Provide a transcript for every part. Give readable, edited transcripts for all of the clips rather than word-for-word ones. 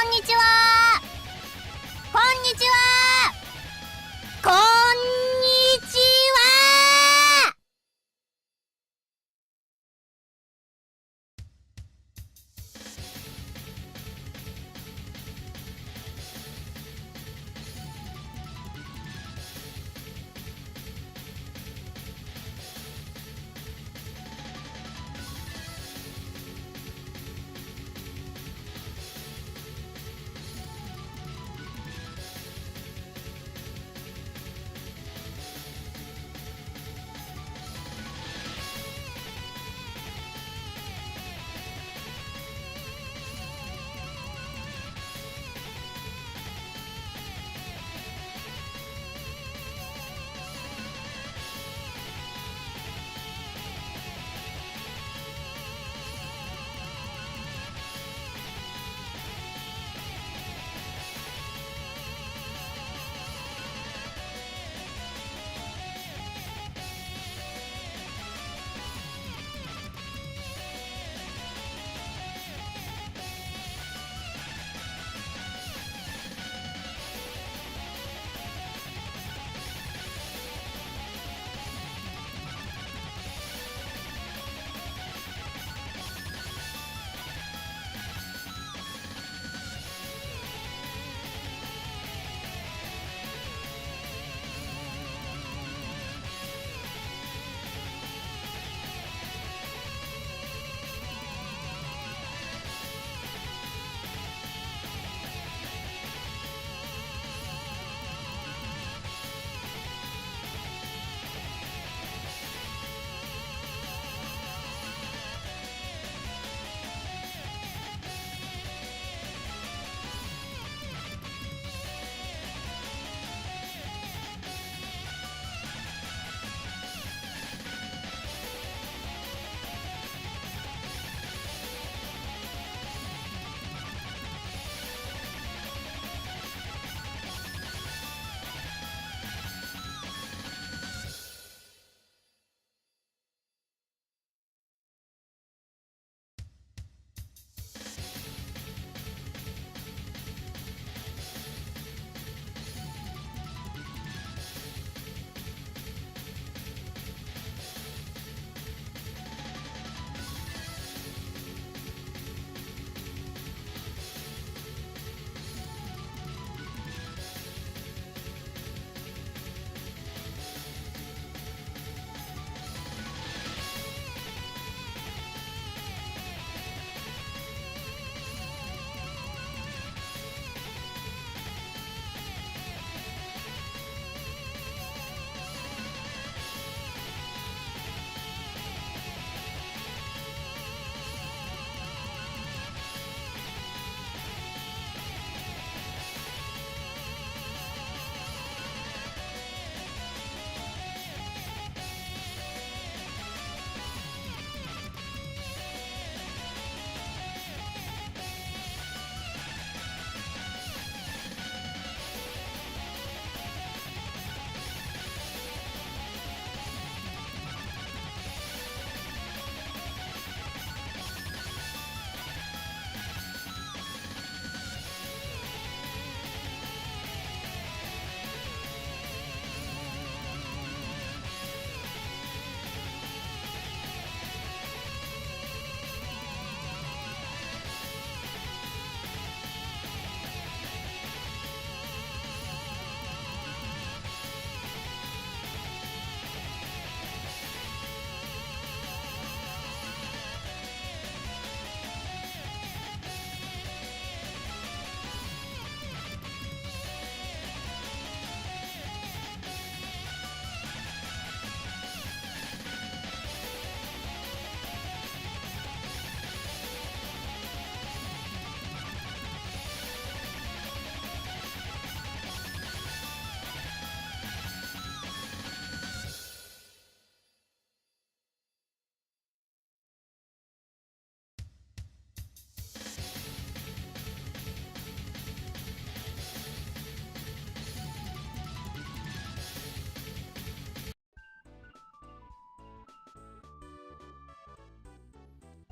んにちは。こんにちは。こんにちは。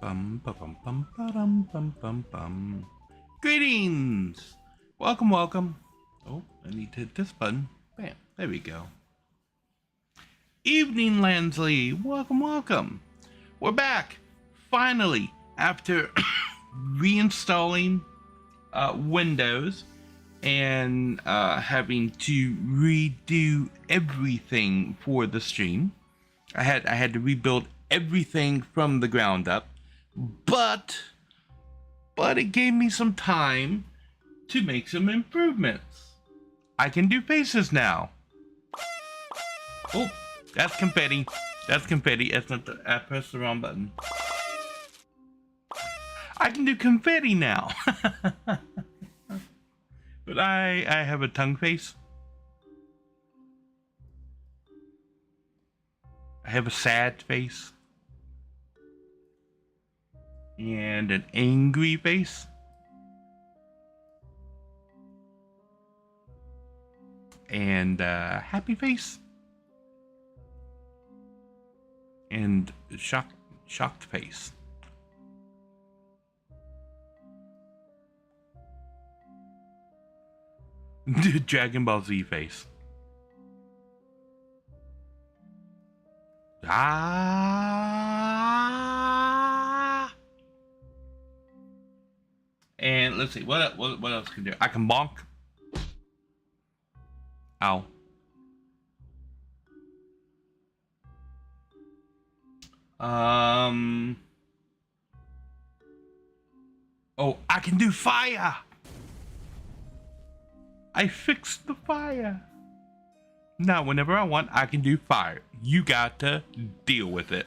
빰 빠밤 빰빠람 빰빰빰 Greetings! Welcome, welcome. Oh, I need to hit this button. Bam, there we go. Evening, Lansley. Welcome, welcome. We're back, finally, after reinstalling Windows and having to redo everything for the stream. I had to rebuild everything from the ground up, but it gave me some time to make some improvements. I can do faces now. Oh, that's confetti. That's confetti. That's not I pressed the wrong button. I can do confetti now. But I have a tongue face. I have a sad face. And an angry face. And a happy face. And shocked face. Dragon Ball Z face. And let's see, what else can I do? I can bonk. Ow. Oh, I can do fire. I fixed the fire. Now, whenever I want, I can do fire. You got to deal with it.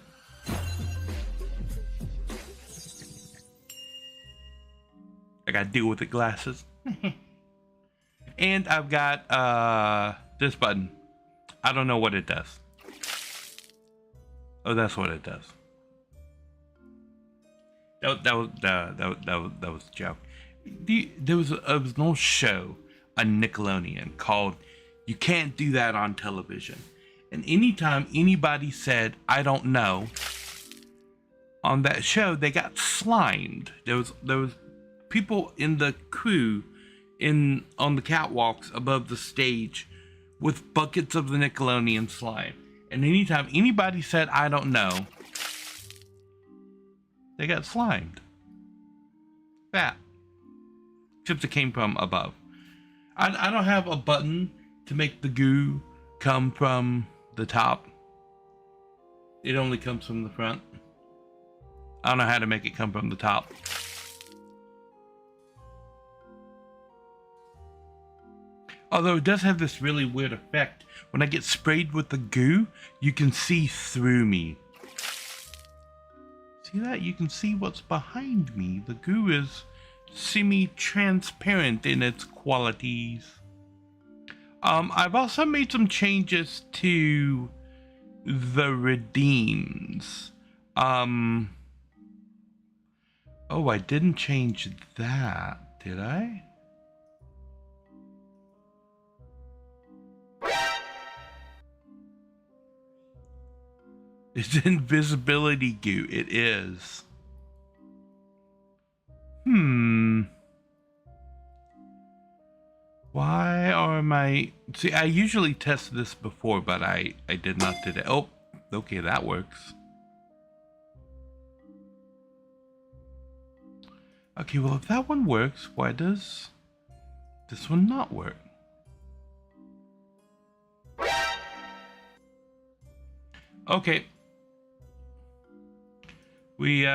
I got to deal with the glasses. And I've got this button. I don't know what it does. Oh, that's what it does. That was a joke. There was an old show on Nickelodeon called "You Can't Do That on Television," and anytime anybody said "I don't know" on that show, they got slimed. There was people in the crew on the catwalks above the stage with buckets of the Nickelodeon slime, and anytime anybody said "I don't know," they got slimed. That. Except it came from above. I don't have a button to make the goo come from the top. It only comes from the front. I don't know how to make it come from the top. Although it does have this really weird effect. When I get sprayed with the goo, you can see through me. See that? You can see what's behind me. The goo is semi-transparent in its qualities. I've also made some changes to the redeems. Oh, I didn't change that, did I? It's invisibility goo. It is. Why are my... See, I usually test this before, but I did not today. Oh, okay, that works. Okay, well, if that one works, why does this one not work? Okay. We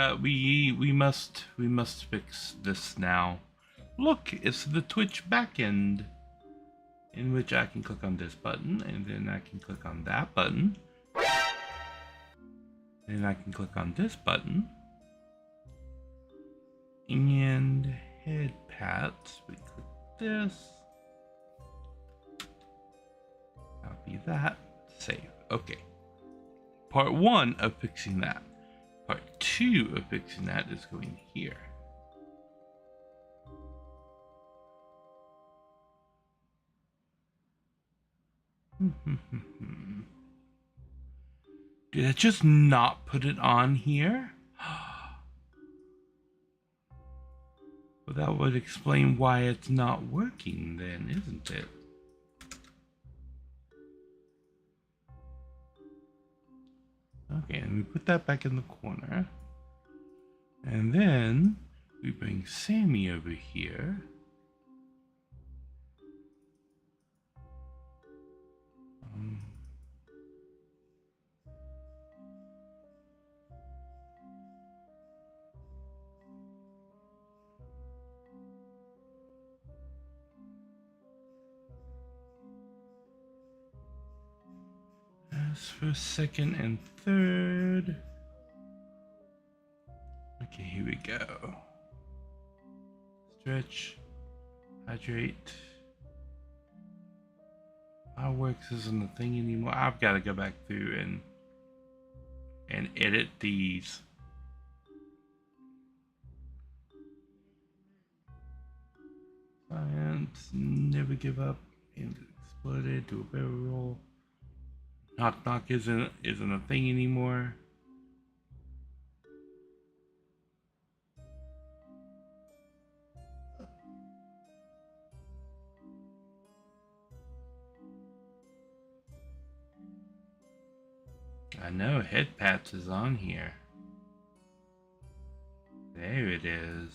must fix this now. Look, it's the Twitch backend, in which I can click on this button, and then I can click on that button. Then I can click on this button. And head pats, we click this. Copy that, save. Okay. Part 1 of fixing that. Part 2 of fixing that is going here. Did I just not put it on here? Well, that would explain why it's not working then, isn't it? Okay, and we put that back in the corner. And then we bring Sammy over here. As for second and third. Okay, here we go. Stretch, hydrate. Fireworks isn't a thing anymore. I've got to go back through and edit these. Science, never give up, and exploded to a barrel roll. Knock knock isn't a thing anymore. I know head pats is on here. There it is.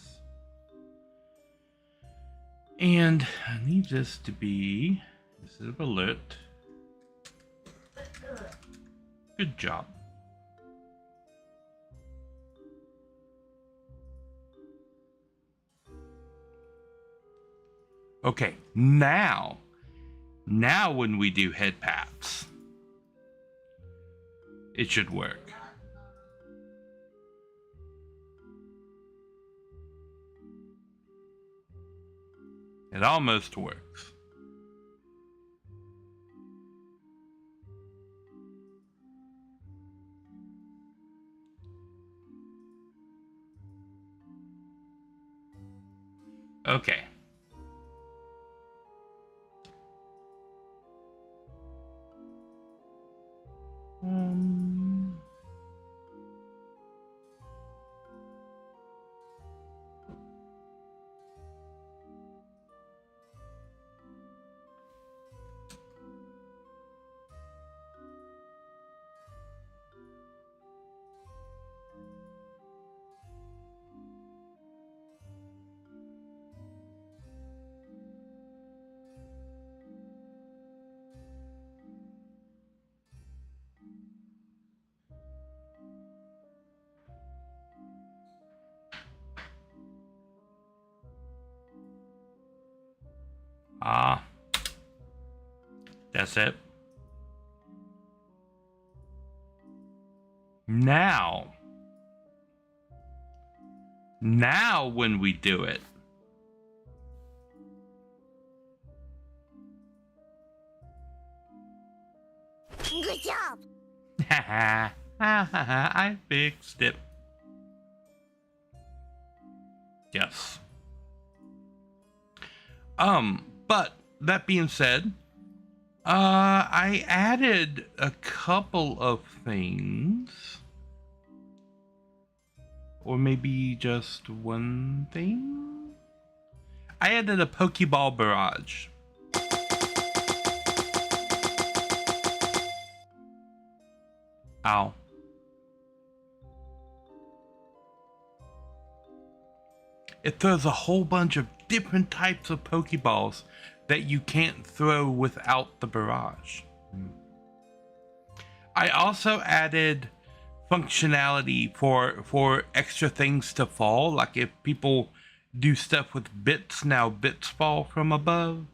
And I need this to be instead of alert. Good job. Okay, now when we do head pats, it should work. It almost works. Okay. That's it. Now when we do it, Good job. I fixed it. Yes. But that being said, I added a couple of things. Or maybe just one thing? I added a Pokeball barrage. Ow. It throws a whole bunch of different types of Pokeballs that you can't throw without the barrage. I also added functionality for extra things to fall. Like if people do stuff with bits, now bits fall from above.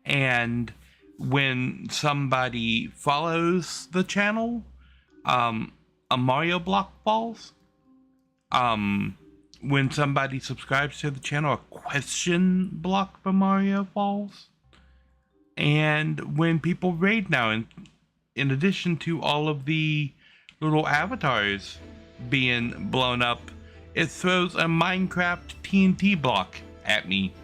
And when somebody follows the channel, a Mario block falls. When somebody subscribes to the channel, a question block for Mario falls. And when people raid now, in addition to all of the little avatars being blown up, it throws a Minecraft TNT block at me.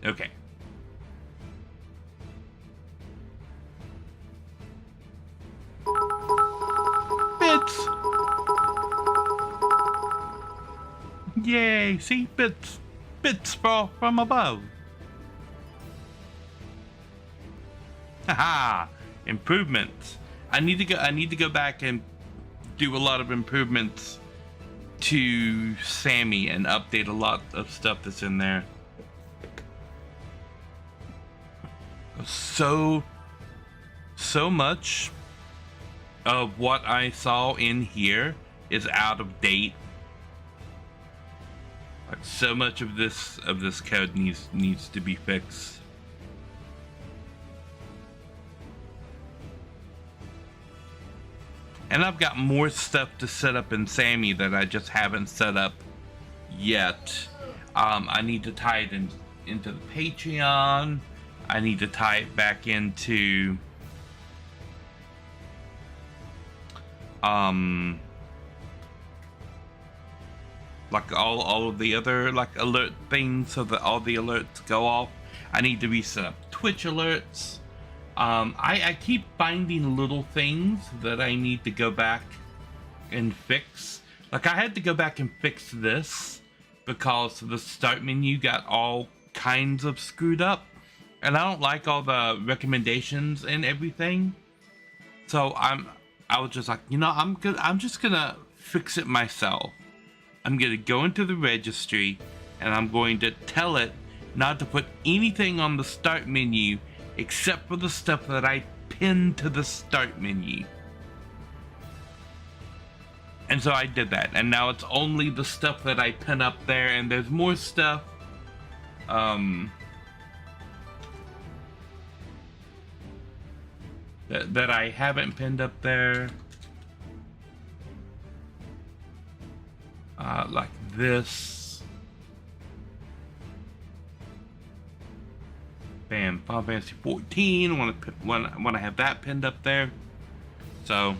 Okay. Bits. Yay! See, bits fall from above. Haha! Improvements. I need to go back and do a lot of improvements to Sammy and update a lot of stuff that's in there. So much of what I saw in here is out of date. Like, so much of this code needs to be fixed. And I've got more stuff to set up in Sammy that I just haven't set up yet. I need to tie it into the Patreon. I need to tie it back into like all of the other like alert things, so that all the alerts go off. I need to reset up Twitch alerts. I keep finding little things that I need to go back and fix. Like, I had to go back and fix this because the start menu got all kinds of screwed up, and I don't like all the recommendations and everything. So I was just like, you know, I'm just gonna fix it myself. I'm gonna go into the registry and I'm going to tell it not to put anything on the start menu except for the stuff that I pinned to the start menu. And so I did that, and now it's only the stuff that I pin up there, and there's more stuff that I haven't pinned up there, like this. Bam, Final Fantasy 14. Want to have that pinned up there. So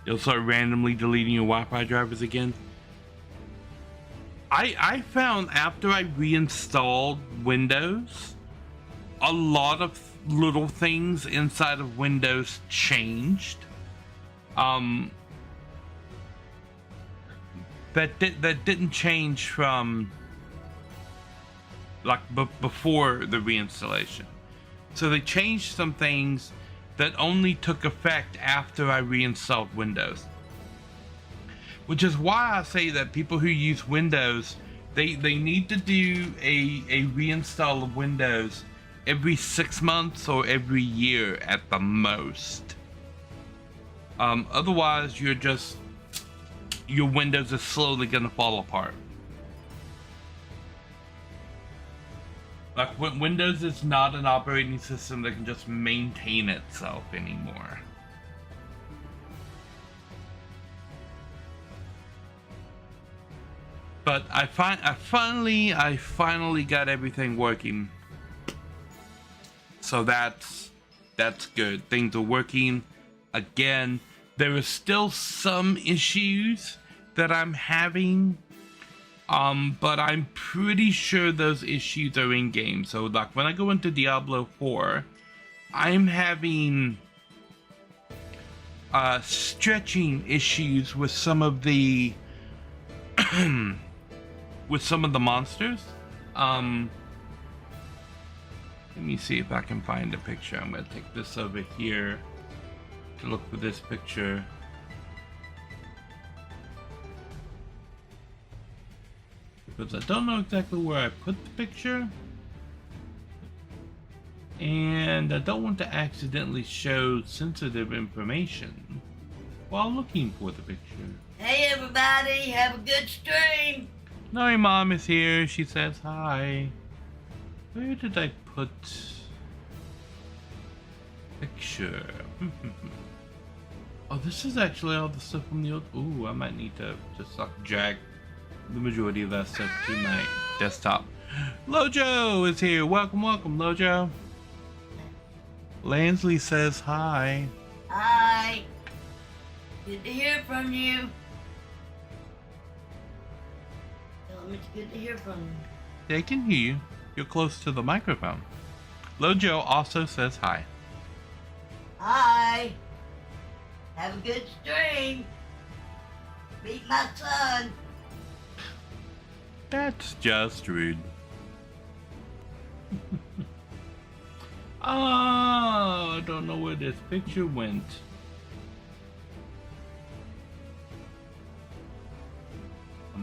you'll start randomly deleting your Wi-Fi drivers again. I found after I reinstalled Windows, a lot of little things inside of Windows changed. That didn't change from like before the reinstallation. So they changed some things that only took effect after I reinstalled Windows. Which is why I say that people who use Windows, they need to do a reinstall of Windows every 6 months or every year at the most. Otherwise, your Windows is slowly gonna fall apart. Like, Windows is not an operating system that can just maintain itself anymore. But I finally got everything working. So that's good. Things are working again. There are still some issues that I'm having, but I'm pretty sure those issues are in game. So like when I go into Diablo 4, I'm having stretching issues with some of the monsters. Let me see if I can find a picture. I'm gonna take this over here to look for this picture. Because I don't know exactly where I put the picture, and I don't want to accidentally show sensitive information while looking for the picture. Hey everybody, have a good stream! Nari Mom is here. She says hi. Where did I put picture? Oh, this is actually all the stuff from the old. Ooh, I might need to just like drag the majority of that stuff to my desktop. Lojo is here. Welcome, Lojo. Lansley says hi. Hi! Good to hear from you. Tell them it's good to hear from you. Yeah, I can hear you. You're close to the microphone. Lojo also says hi. Hi! Have a good stream. Meet my son. That's just rude. Oh, I don't know where this picture went.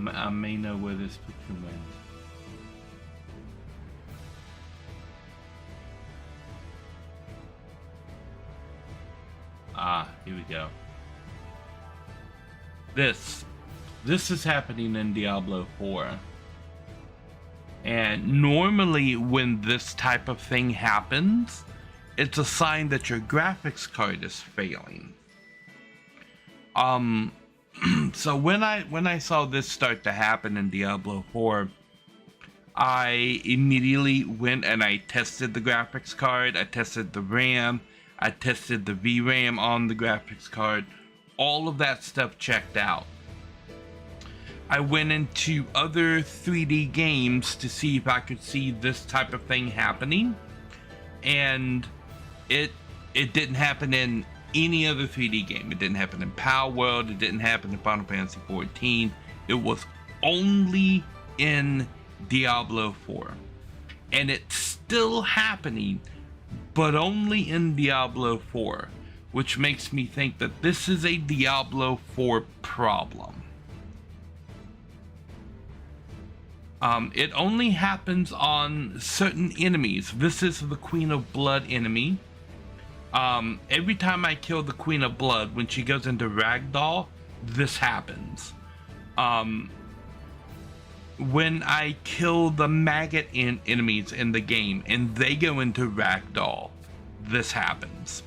I may know where this picture went. Ah, here we go. This is happening in Diablo 4. And normally when this type of thing happens, it's a sign that your graphics card is failing. So when I saw this start to happen in Diablo 4, I immediately went and I tested the graphics card, I tested the RAM, I tested the VRAM on the graphics card. All of that stuff checked out. I went into other 3D games to see if I could see this type of thing happening, and it didn't happen in any other 3D game. It didn't happen in Power World, it didn't happen in Final Fantasy XIV. It was only in Diablo 4. And it's still happening, but only in Diablo 4, which makes me think that this is a Diablo 4 problem. It only happens on certain enemies. This is the Queen of Blood enemy. Every time I kill the Queen of Blood, when she goes into Ragdoll, this happens. When I kill the maggot enemies in the game and they go into Ragdoll, this happens.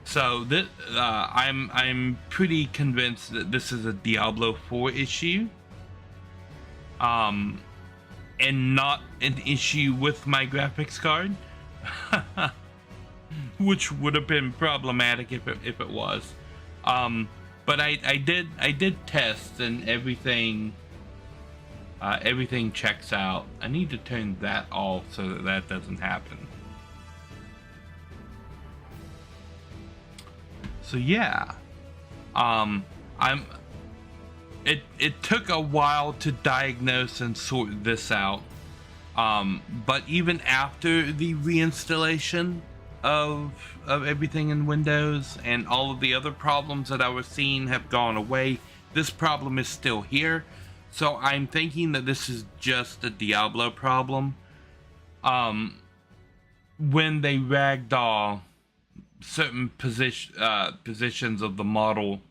So this, I'm pretty convinced that this is a Diablo 4 issue. And not an issue with my graphics card, which would have been problematic if it was. But I did test and everything checks out. I need to turn that off so that doesn't happen. So yeah, It took a while to diagnose and sort this out, but even after the reinstallation of everything in Windows and all of the other problems that I was seeing have gone away, this problem is still here. So I'm thinking that this is just a Diablo problem. When they ragdoll, certain positions of the model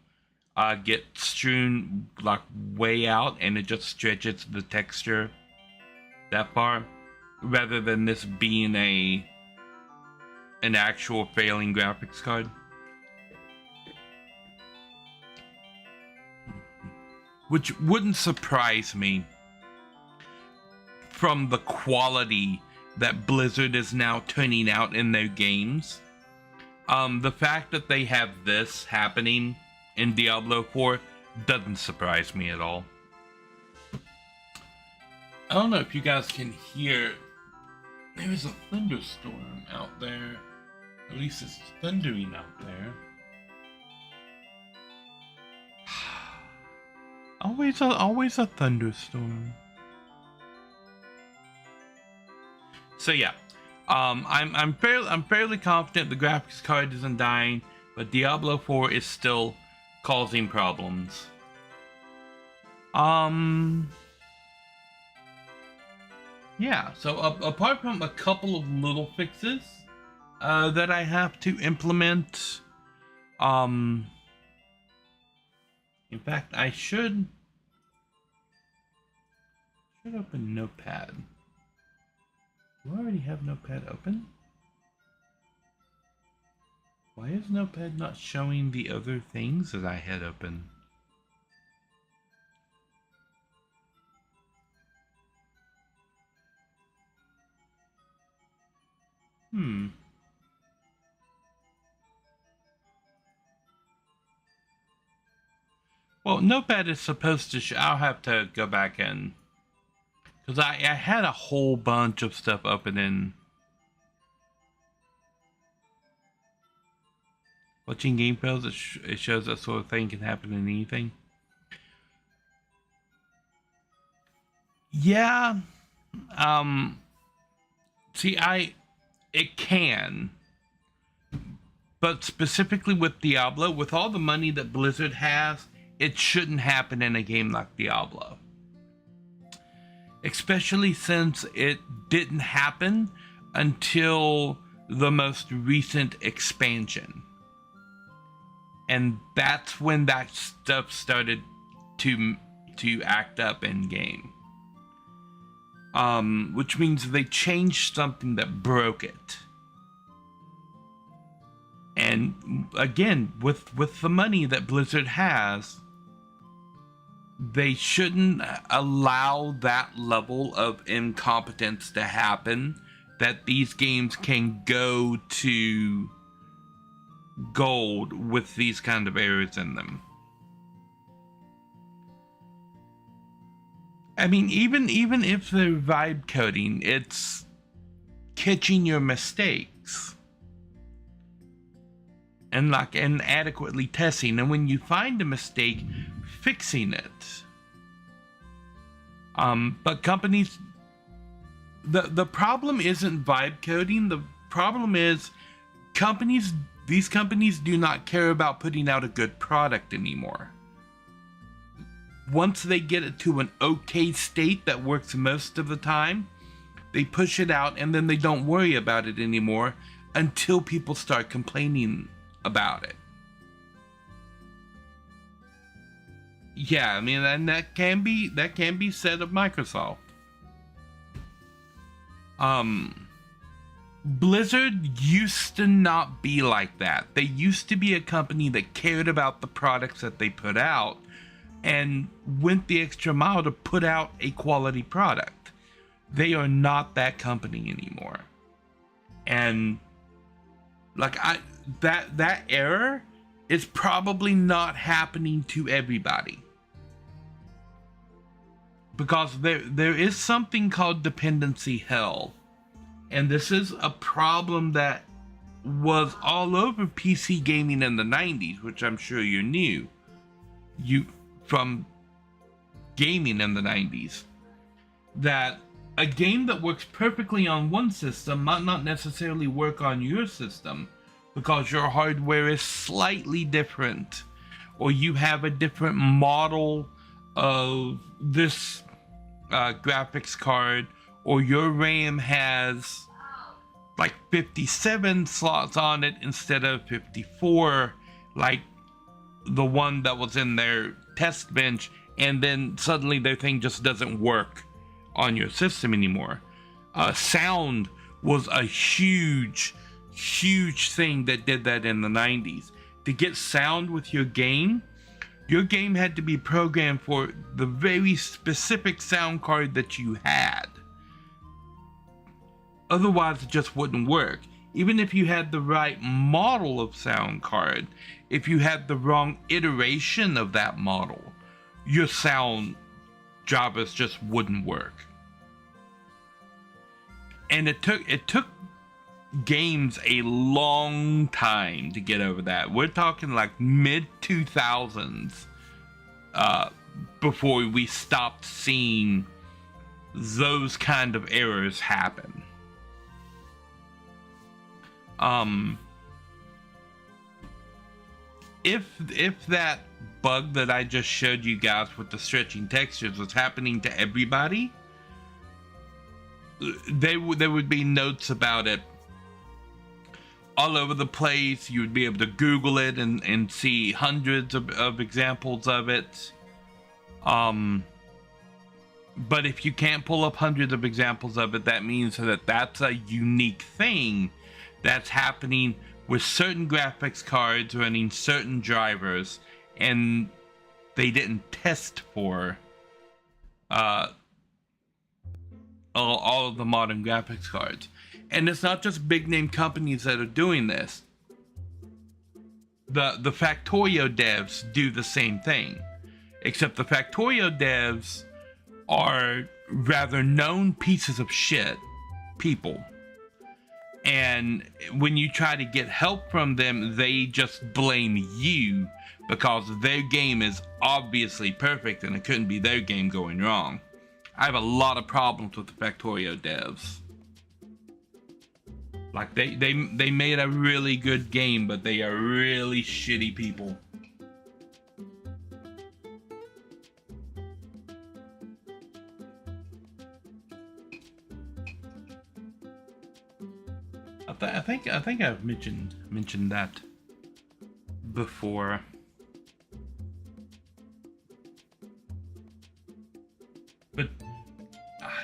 get strewn like way out, and it just stretches the texture that far, rather than this being an actual failing graphics card. Which wouldn't surprise me from the quality that Blizzard is now turning out in their games. The fact that they have this happening in Diablo 4 doesn't surprise me at all. I don't know if you guys can hear. There's a thunderstorm out there. At least it's thundering out there. Always a thunderstorm. So yeah, I'm fairly confident the graphics card isn't dying, but Diablo 4 is still causing problems. Yeah, so apart from a couple of little fixes that I have to implement, in fact, I should open Notepad. Do I already have Notepad open? Why is Notepad not showing the other things that I had open? Well, Notepad is supposed to I'll have to go back in, because I had a whole bunch of stuff open in Watching game fails, it shows that sort of thing can happen in anything. Yeah. See, it can. But specifically with Diablo, with all the money that Blizzard has, it shouldn't happen in a game like Diablo. Especially since it didn't happen until the most recent expansion. And that's when that stuff started to act up in game. Which means they changed something that broke it. And again, with the money that Blizzard has, they shouldn't allow that level of incompetence to happen, that these games can go to gold with these kind of errors in them. I mean, even if they're vibe coding, it's catching your mistakes and adequately testing, and when you find a mistake, fixing it. But companies, the problem isn't vibe coding. The problem is these companies do not care about putting out a good product anymore. Once they get it to an okay state that works most of the time, they push it out and then they don't worry about it anymore until people start complaining about it. Yeah, I mean, and that can be said of Microsoft. Blizzard used to not be like that. They used to be a company that cared about the products that they put out and went the extra mile to put out a quality product. They are not that company anymore. And that error is probably not happening to everybody. Because there is something called dependency hell. And this is a problem that was all over PC gaming in the 90s, which I'm sure you knew. From gaming in the 90s. That a game that works perfectly on one system might not necessarily work on your system because your hardware is slightly different, or you have a different model of this graphics card, or your RAM has like 57 slots on it instead of 54, like the one that was in their test bench, and then suddenly their thing just doesn't work on your system anymore. Sound was a huge thing that did that in the 90s. To get sound with your game had to be programmed for the very specific sound card that you had. Otherwise, it just wouldn't work. Even if you had the right model of sound card, if you had the wrong iteration of that model, your sound drivers just wouldn't work. And it took games a long time to get over that. We're talking like mid 2000s before we stopped seeing those kind of errors happen. If that bug that I just showed you guys with the stretching textures was happening to everybody, there would be notes about it all over the place. You would be able to Google it and see hundreds of examples of it. But if you can't pull up hundreds of examples of it, that means that that's a unique thing that's happening with certain graphics cards running certain drivers, and they didn't test for all of the modern graphics cards. And it's not just big name companies that are doing this. The Factorio devs do the same thing, except the Factorio devs are rather known pieces of shit people. And when you try to get help from them, they just blame you because their game is obviously perfect and it couldn't be their game going wrong. I have a lot of problems with the Factorio devs. Like they made a really good game, but they are really shitty people. I think I've mentioned that before. But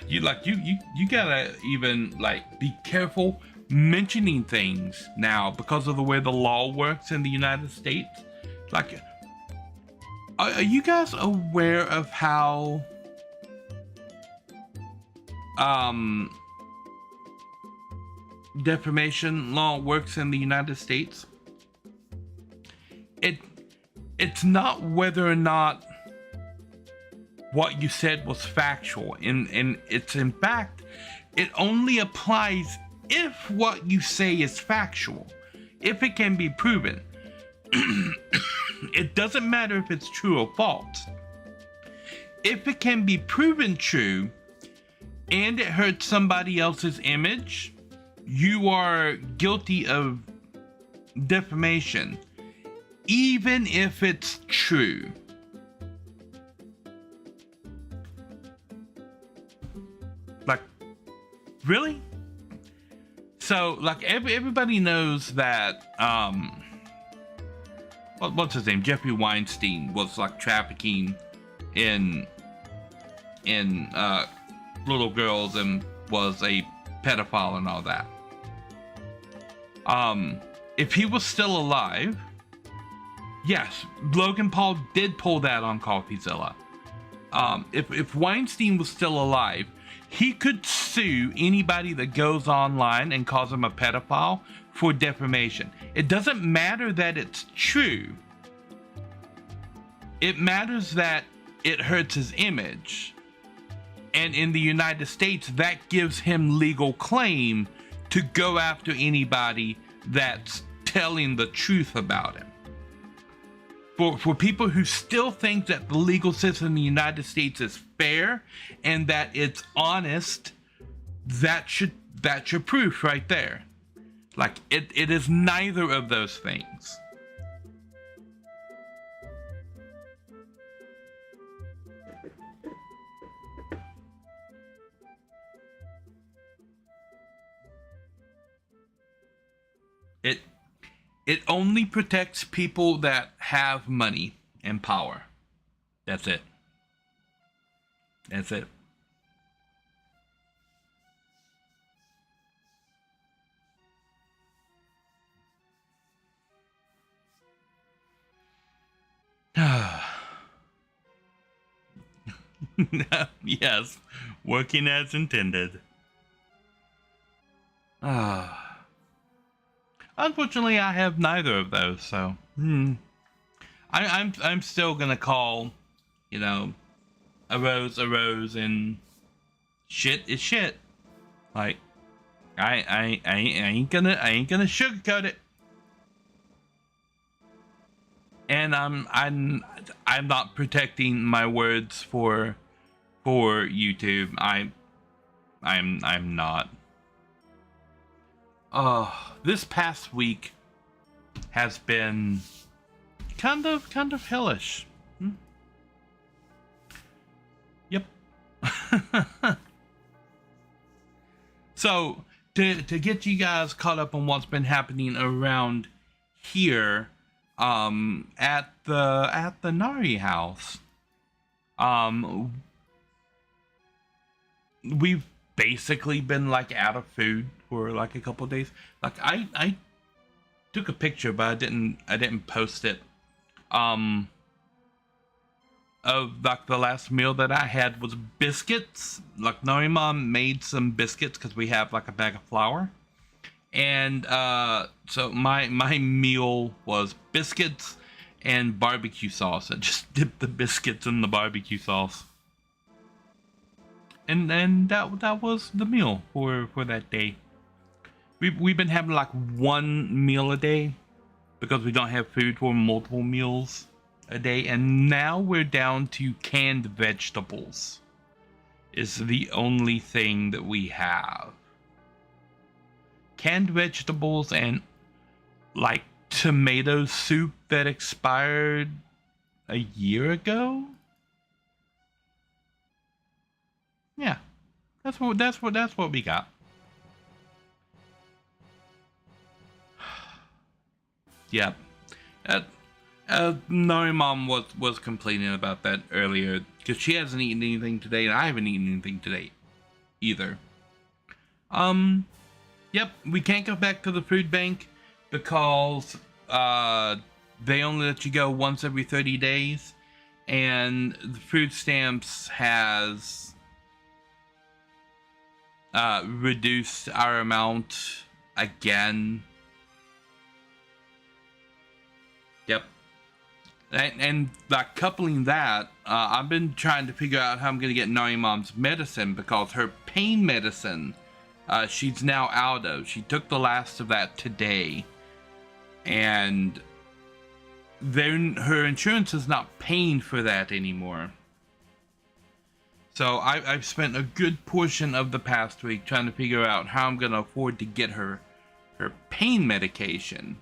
you gotta even like be careful mentioning things now because of the way the law works in the United States. Like, are you guys aware of how defamation law works in the United States? It's not whether or not what you said was factual, and it's in fact it only applies if what you say is factual, if it can be proven. It doesn't matter if it's true or false. If it can be proven true and it hurts somebody else's image, you are guilty of defamation, even if it's true. Like, really? So, like, everybody knows that, what's his name? Jeffrey Weinstein was like trafficking in little girls and was a pedophile and all that. If he was still alive, yes, Logan Paul did pull that on CoffeeZilla. If Weinstein was still alive, he could sue anybody that goes online and calls him a pedophile for defamation. It doesn't matter that it's true. It matters that it hurts his image. And in the United States, that gives him legal claim to go after anybody that's telling the truth about him. For people who still think that the legal system in the United States is fair and that it's honest, that's your proof right there. Like, it is neither of those things. It only protects people that have money and power. That's it. That's it. Yes, working as intended. Unfortunately, I have neither of those, so I'm still gonna call, a rose, and shit is shit. Like, I ain't gonna sugarcoat it. And I'm not protecting my words for YouTube. I'm not. This past week has been kind of hellish. Yep. So to get you guys caught up on what's been happening around here, at the Nari house, we've basically been like out of food for like a couple of days. Like, I took a picture, but I didn't post it. Of like the last meal that I had was biscuits. Like, Nari Mom made some biscuits because we have like a bag of flour, and so my meal was biscuits and barbecue sauce. I just dipped the biscuits in the barbecue sauce. And that was the meal for that day. we've been having like one meal a day because we don't have food for multiple meals a day, and now we're down to canned vegetables. Is the only thing that we have. Canned vegetables and like tomato soup that expired a year ago. Yeah, that's what we got. Yep. Nari Mom was complaining about that earlier because she hasn't eaten anything today, and I haven't eaten anything today either. Yep, we can't go back to the food bank because they only let you go once every 30 days, and the food stamps has reduced our amount again. Yep. And like coupling that, I've been trying to figure out how I'm going to get Nari Mom's medicine because her pain medicine, she's now out of. She took the last of that today. And her insurance is not paying for that anymore. So I've spent a good portion of the past week trying to figure out how I'm going to afford to get her pain medication.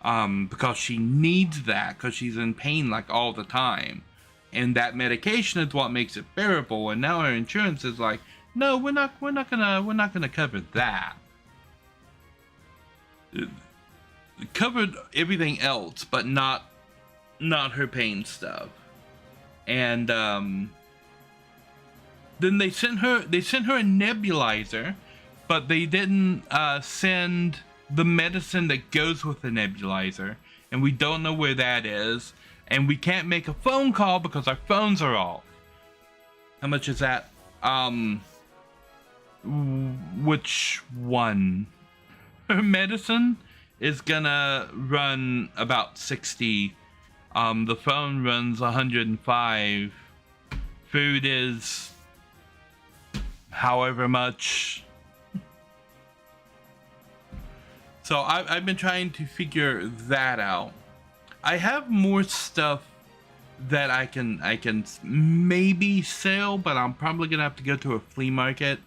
Because she needs that because she's in pain like all the time, and that medication is what makes it bearable. And now her insurance is like, no, we're not gonna cover that. It covered everything else, but not her pain stuff. And then they sent her a nebulizer, but they didn't send the medicine that goes with the nebulizer, and we don't know where that is, and we can't make a phone call because our phones are off. How much is that? Which one? Her medicine is gonna run about 60. The phone runs 105. Food is however much. So I've been trying to figure that out. I have more stuff that I can maybe sell, but I'm probably gonna have to go to a flea market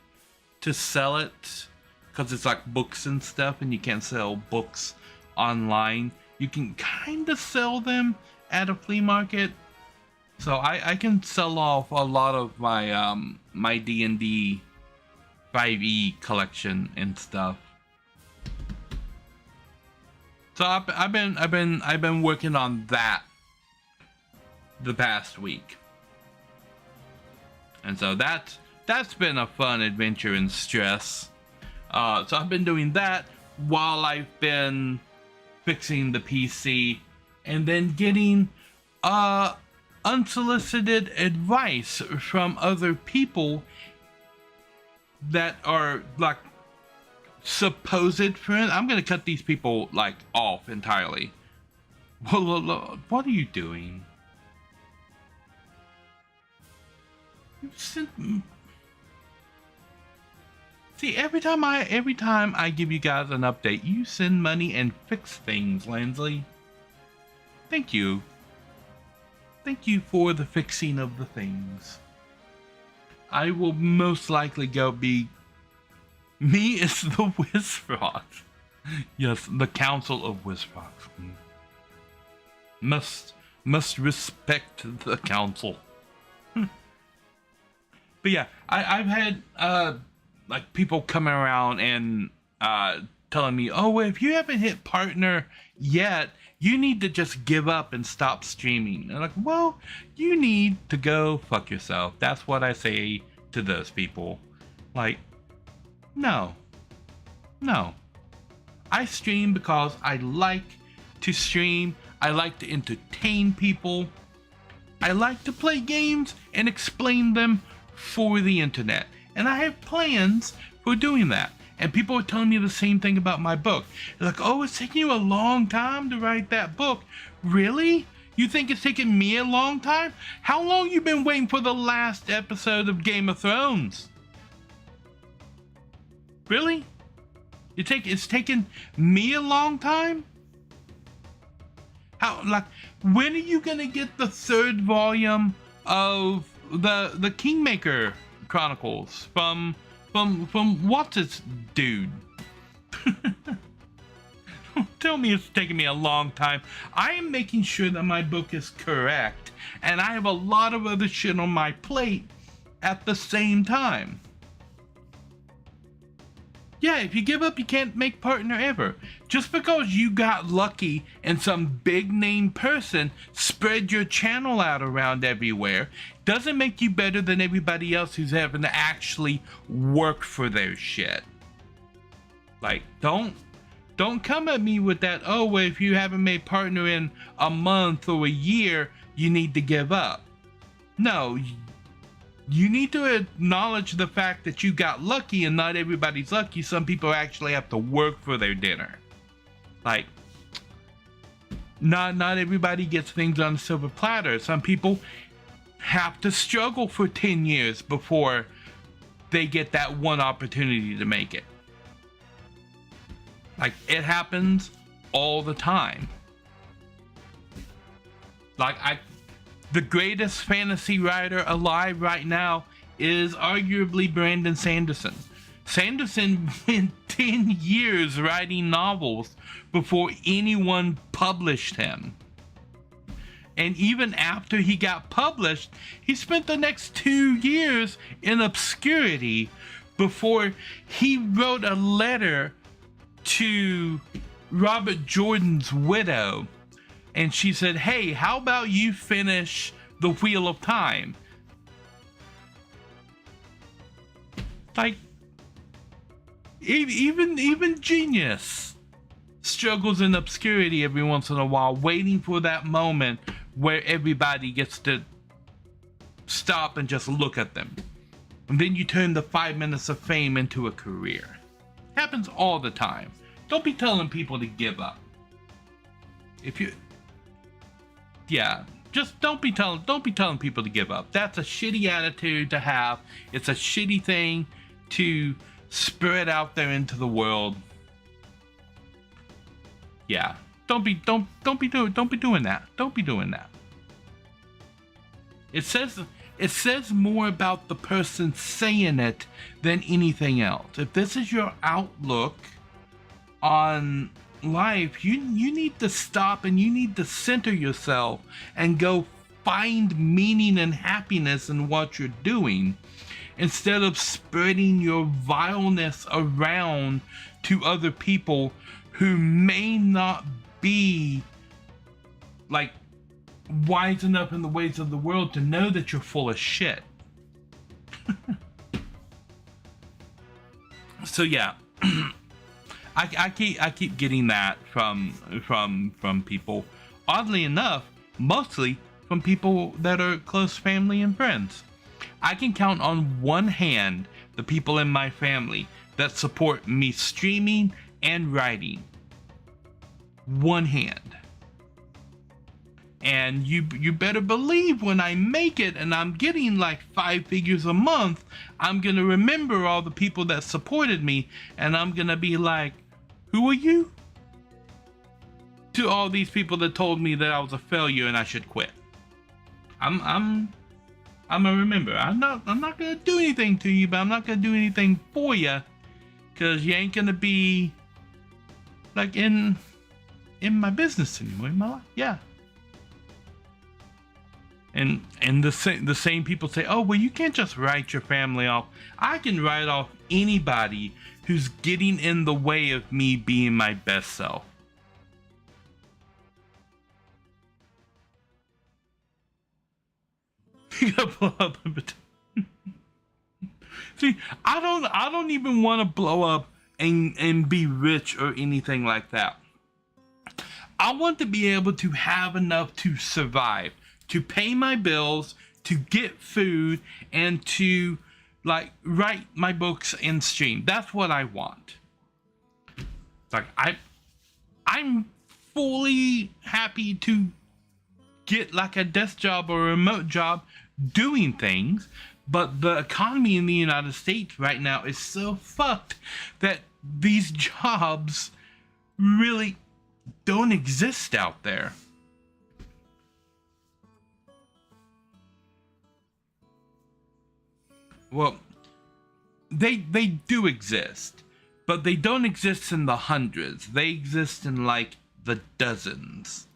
to sell it because it's like books and stuff, and you can't sell books online. You can kind of sell them at a flea market. So I can sell off a lot of my my D&D 5e collection and stuff. So I've been working on that the past week, and so that's been a fun adventure and stress. So I've been doing that while I've been fixing the PC, and then getting unsolicited advice from other people that are like supposed friends. I'm gonna cut these people like off entirely. What are you doing? You sent... See, every time I give you guys an update, you send money and fix things, Lansley. Thank you. Thank you for the fixing of the things. I will most likely go be... Me is the Wizfrogs. Yes, the Council of Wizfrogs. Must respect the council. But yeah, I've had like people coming around and telling me, oh, well, if you haven't hit partner yet, you need to just give up and stop streaming. And I'm like, well, you need to go fuck yourself. That's what I say to those people. Like, no. I stream because I like to stream. I like to entertain people. I like to play games and explain them for the internet. And I have plans for doing that. And people are telling me the same thing about my book. They're like, oh, it's taking you a long time to write that book. Really? You think it's taking me a long time? How long you been waiting for the last episode of Game of Thrones? Really? It's taken me a long time. When are you gonna get the third volume of the Kingmaker Chronicles from what's its dude? Tell me it's taking me a long time. I am making sure that my book is correct, and I have a lot of other shit on my plate at the same time. Yeah, if you give up, you can't make partner ever. Just because you got lucky and some big name person spread your channel out around everywhere doesn't make you better than everybody else who's having to actually work for their shit. Like, don't come at me with that, oh, well, if you haven't made partner in a month or a year, you need to give up. No, you need to acknowledge the fact that you got lucky, and not everybody's lucky. Some people actually have to work for their dinner. Like, not everybody gets things on a silver platter. Some people have to struggle for 10 years before they get that one opportunity to make it. Like, it happens all the time. Like, the greatest fantasy writer alive right now is arguably Brandon Sanderson. Sanderson went 10 years writing novels before anyone published him. And even after he got published, he spent the next 2 years in obscurity before he wrote a letter to Robert Jordan's widow. And she said, hey, how about you finish The Wheel of Time? Like, even genius struggles in obscurity every once in a while, waiting for that moment where everybody gets to stop and just look at them. And then you turn the 5 minutes of fame into a career. Happens all the time. Don't be telling people to give up. Just don't be telling people to give up. That's a shitty attitude to have. It's a shitty thing to spread out there into the world. Yeah. Don't be doing that. Don't be doing that. It says more about the person saying it than anything else. If this is your outlook on life, you need to stop and you need to center yourself and go find meaning and happiness in what you're doing, instead of spreading your vileness around to other people who may not be like wise enough in the ways of the world to know that you're full of shit. So yeah. I keep getting that from people. Oddly enough, mostly from people that are close family and friends. I can count on one hand the people in my family that support me streaming and writing. One hand. And you better believe when I make it and I'm getting like 5 figures a month, I'm gonna remember all the people that supported me, and I'm gonna be like, who are you? To all these people that told me that I was a failure and I should quit. I'm gonna remember. I'm not gonna do anything to you, but I'm not gonna do anything for you, cause you ain't gonna be like in my business anymore, in my life. Yeah. And the same people say, oh, well, you can't just write your family off. I can write off anybody who's getting in the way of me being my best self. You gotta blow up a bit. See, I don't even want to blow up and be rich or anything like that. I want to be able to have enough to survive, to pay my bills, to get food, and to like write my books and stream. That's what I want. Like I'm fully happy to get like a desk job or a remote job doing things, but the economy in the United States right now is so fucked that these jobs really don't exist out there. Well, they do exist, but they don't exist in the hundreds. They exist in like the dozens.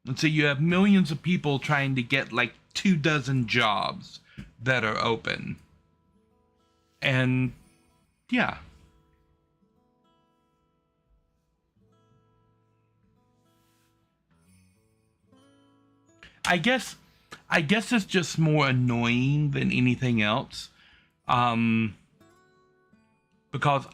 And so you have millions of people trying to get like 24 jobs that are open. And yeah. I guess it's just more annoying than anything else. Because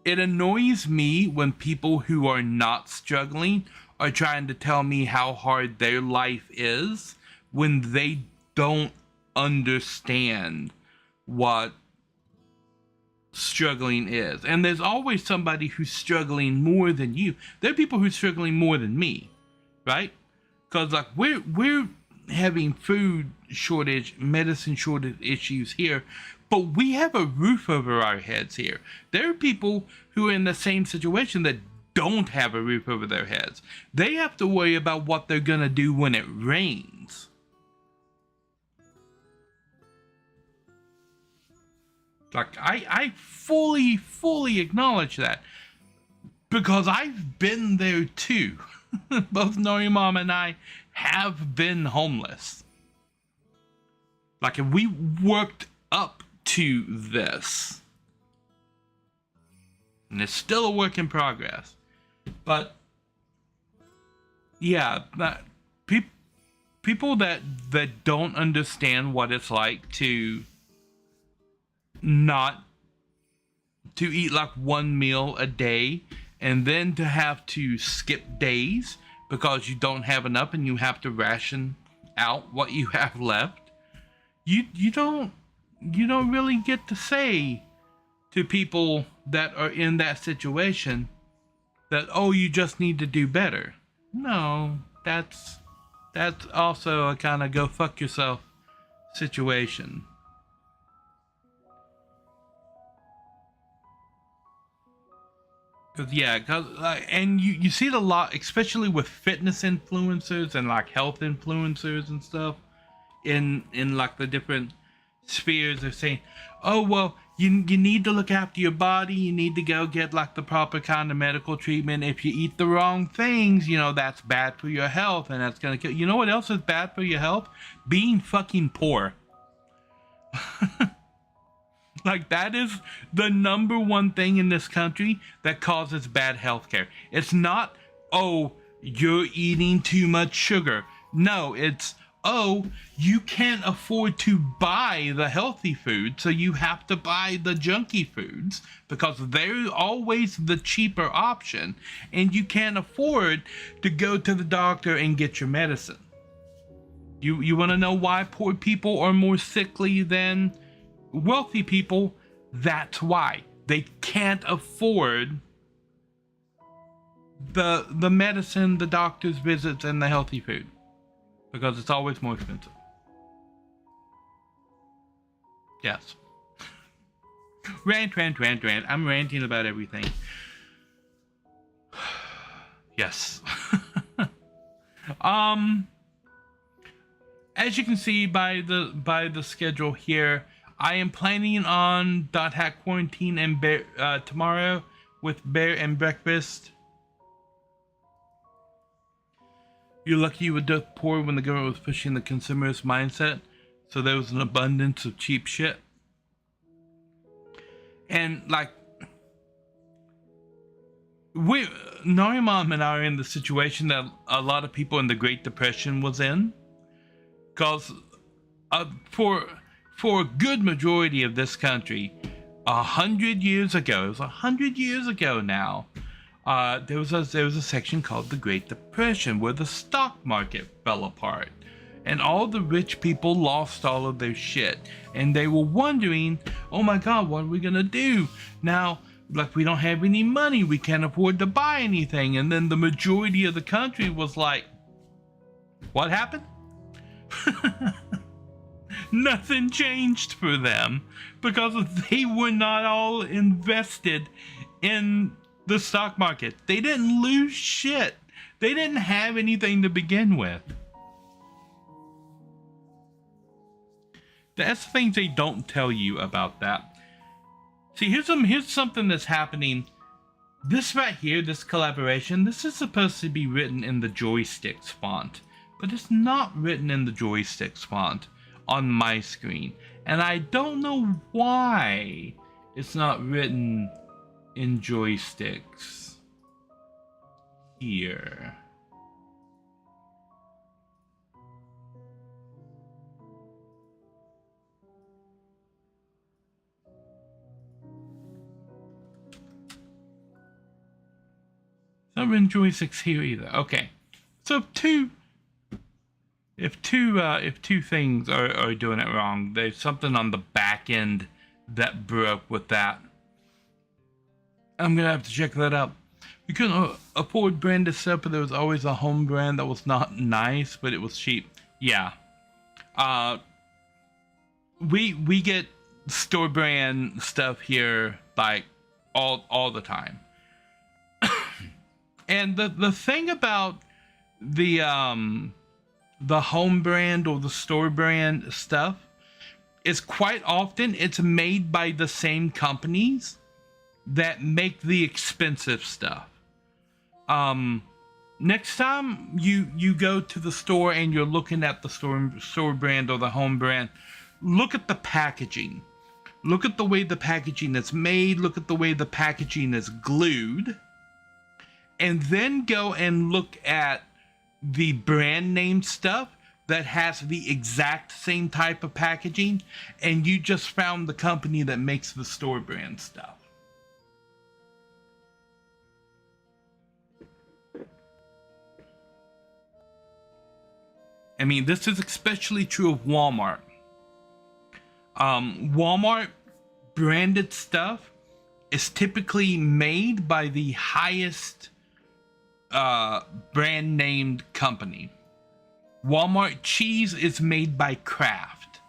it annoys me when people who are not struggling are trying to tell me how hard their life is when they don't understand what struggling is. And there's always somebody who's struggling more than you. There are people who are struggling more than me, right? Because like we're having food shortage, medicine shortage issues here, but we have a roof over our heads here. There are people who are in the same situation that don't have a roof over their heads. They have to worry about what they're gonna do when it rains. Like I fully acknowledge that, because I've been there too. Both Nori Mom and I have been homeless. Like, if we worked up to this, and it's still a work in progress, but yeah, people that don't understand what it's like to not to eat like one meal a day, and then to have to skip days because you don't have enough and you have to ration out what you have left. You don't really get to say to people that are in that situation that, oh, you just need to do better. No, that's also a kind of go fuck yourself situation. And you see it a lot, especially with fitness influencers and like health influencers and stuff in like the different spheres. They're saying, oh, well, you need to look after your body. You need to go get like the proper kind of medical treatment. If you eat the wrong things, that's bad for your health, and that's going to kill. You know what else is bad for your health? Being fucking poor. Like, that is the number one thing in this country that causes bad healthcare. It's not, oh, you're eating too much sugar. No, it's, oh, you can't afford to buy the healthy food, so you have to buy the junky foods because they're always the cheaper option, and you can't afford to go to the doctor and get your medicine. You want to know why poor people are more sickly than wealthy people? That's why. They can't afford the medicine, the doctor's visits, and the healthy food, because it's always more expensive. Yes. Rant. I'm ranting about everything. Yes. As you can see by the schedule here, I am planning on Dot Hack Quarantine and Bear tomorrow with Bear and Breakfast. You're lucky you were dirt poor when the government was pushing the consumerist mindset, so there was an abundance of cheap shit. And like, Nari Mom and I are in the situation that a lot of people in the Great Depression was in, because for a good majority of this country, 100 years ago, it was 100 years ago now, there was a section called the Great Depression where the stock market fell apart and all the rich people lost all of their shit, and they were wondering, oh my god, what are we gonna do now? Like, we don't have any money, we can't afford to buy anything. And then the majority of the country was like, what happened? nothing changed for them because they were not all invested in the stock market. They didn't lose shit. They didn't have anything to begin with. That's the things they don't tell you about that. See, here's something that's happening. This right here, this collaboration, this is supposed to be written in the joysticks font, but it's not written in the joysticks font on my screen. And I don't know why it's not written in joysticks here. Not written joysticks here either. Okay, so if two things are doing it wrong, there's something on the back end that broke with that. I'm gonna have to check that out. We couldn't afford branded stuff, but there was always a home brand that was not nice, but it was cheap. Yeah. We get store brand stuff here like all the time. And the thing about the home brand or the store brand stuff is quite often it's made by the same companies that make the expensive stuff. Next time you go to the store and you're looking at the store brand or the home brand, look at the packaging. Look at the way the packaging is made. Look at the way the packaging is glued. And then go and look at the brand name stuff that has the exact same type of packaging, and you just found the company that makes the store brand stuff. I mean, this is especially true of Walmart. Walmart branded stuff is typically made by the highest brand named company. Walmart cheese is made by Kraft.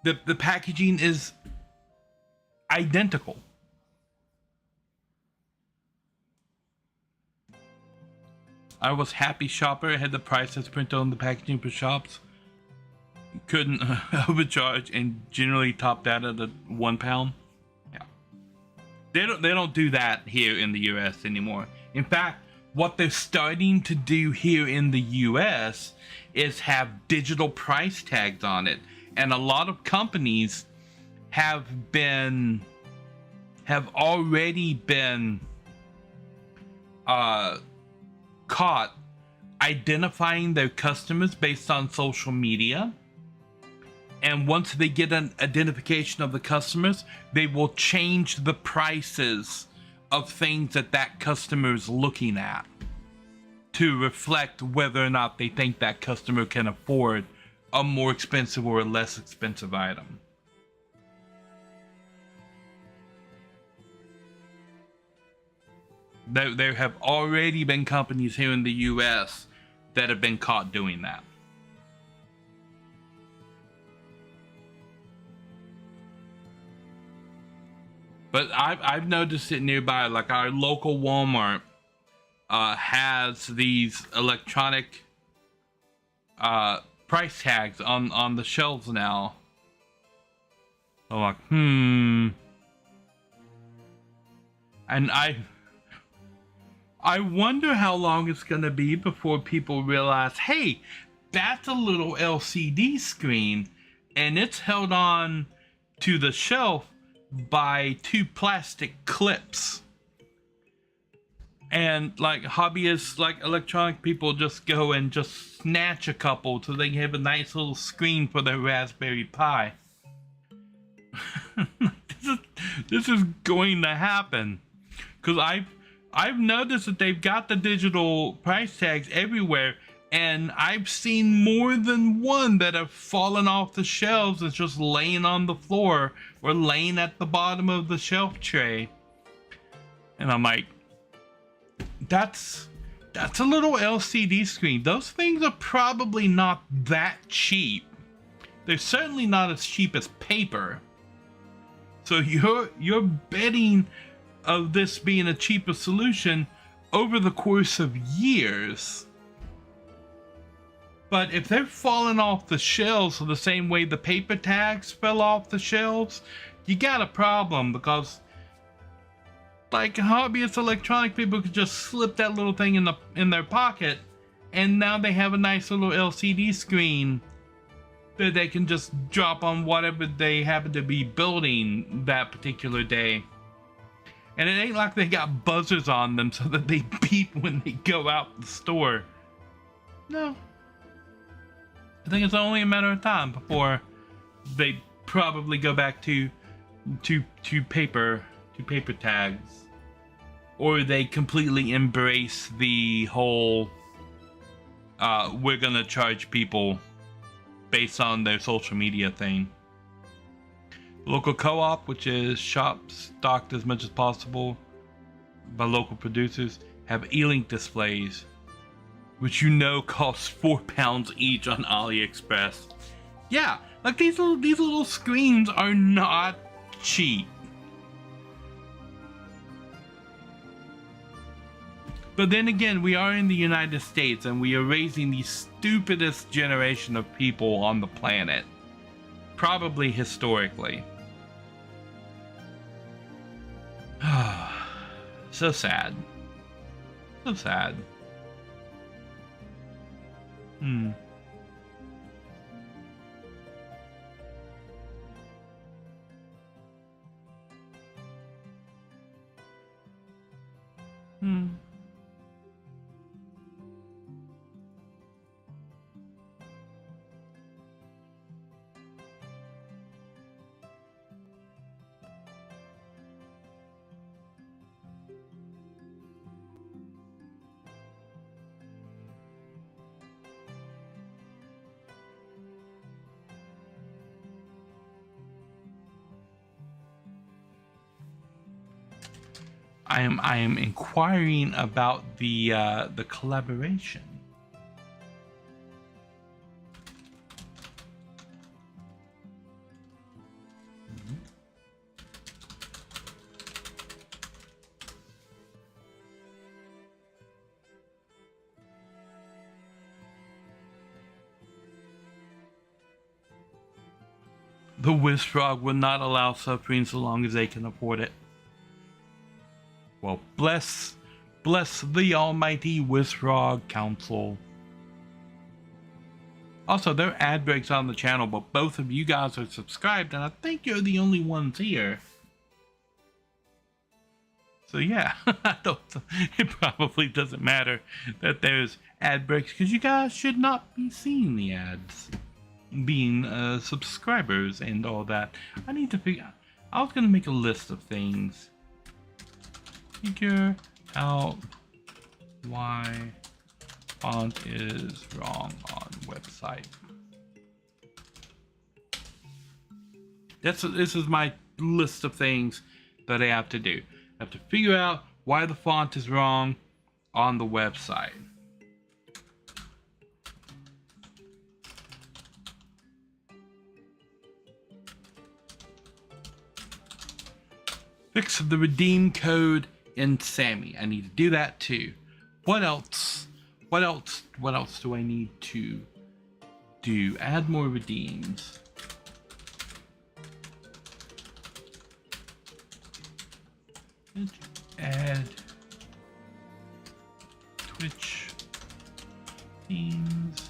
The packaging is identical. I was happy shopper. It had the prices printed on the packaging for shops. Couldn't overcharge and generally topped out at the £1. They don't do that here in the US anymore. In fact, what they're starting to do here in the US is have digital price tags on it. And a lot of companies have already been caught identifying their customers based on social media. And once they get an identification of the customers, they will change the prices of things that customer is looking at to reflect whether or not they think that customer can afford a more expensive or a less expensive item. There have already been companies here in the US that have been caught doing that. But I've noticed it nearby, like our local Walmart has these electronic price tags on the shelves now. I'm like, And I wonder how long it's gonna be before people realize, hey, that's a little LCD screen and it's held on to the shelf by 2 plastic clips. And like hobbyists, like electronic people just go and just snatch a couple so they can have a nice little screen for their Raspberry Pi. This is going to happen. Because I've noticed that they've got the digital price tags everywhere, and I've seen more than one that have fallen off the shelves and just laying on the floor or laying at the bottom of the shelf tray. And I'm like, that's That's a little LCD screen. Those things are probably not that cheap. They're certainly not as cheap as paper. So you're betting of this being a cheaper solution over the course of years. But if they're falling off the shelves the same way the paper tags fell off the shelves, you got a problem, because like hobbyist electronic people could just slip that little thing in their pocket, and now they have a nice little LCD screen that they can just drop on whatever they happen to be building that particular day. And it ain't like they got buzzers on them so that they beep when they go out the store. No. I think it's only a matter of time before they probably go back to paper tags, or they completely embrace the whole we're gonna charge people based on their social media thing. Local co-op, which is shops stocked as much as possible by local producers, have e-link displays, which costs £4 each on AliExpress. Yeah, like these little screens are not cheap. But then again, we are in the United States, and we are raising the stupidest generation of people on the planet, probably historically. So sad. So sad. Hmm. I am inquiring about the collaboration. The Wizfrog will not allow suffering so long as they can afford it. Well, bless the almighty Wizfrog Council. Also, there are ad breaks on the channel, but both of you guys are subscribed, and I think you're the only ones here. So yeah, it probably doesn't matter that there's ad breaks, because you guys should not be seeing the ads, being subscribers and all that. I need to figure. I was gonna make a list of things. Figure out why font is wrong on website. This is my list of things that I have to do. I have to figure out why the font is wrong on the website. Fix the redeem code in Sammy. I need to do that too. What else? What else do I need to do? Add more redeems. Add Twitch themes.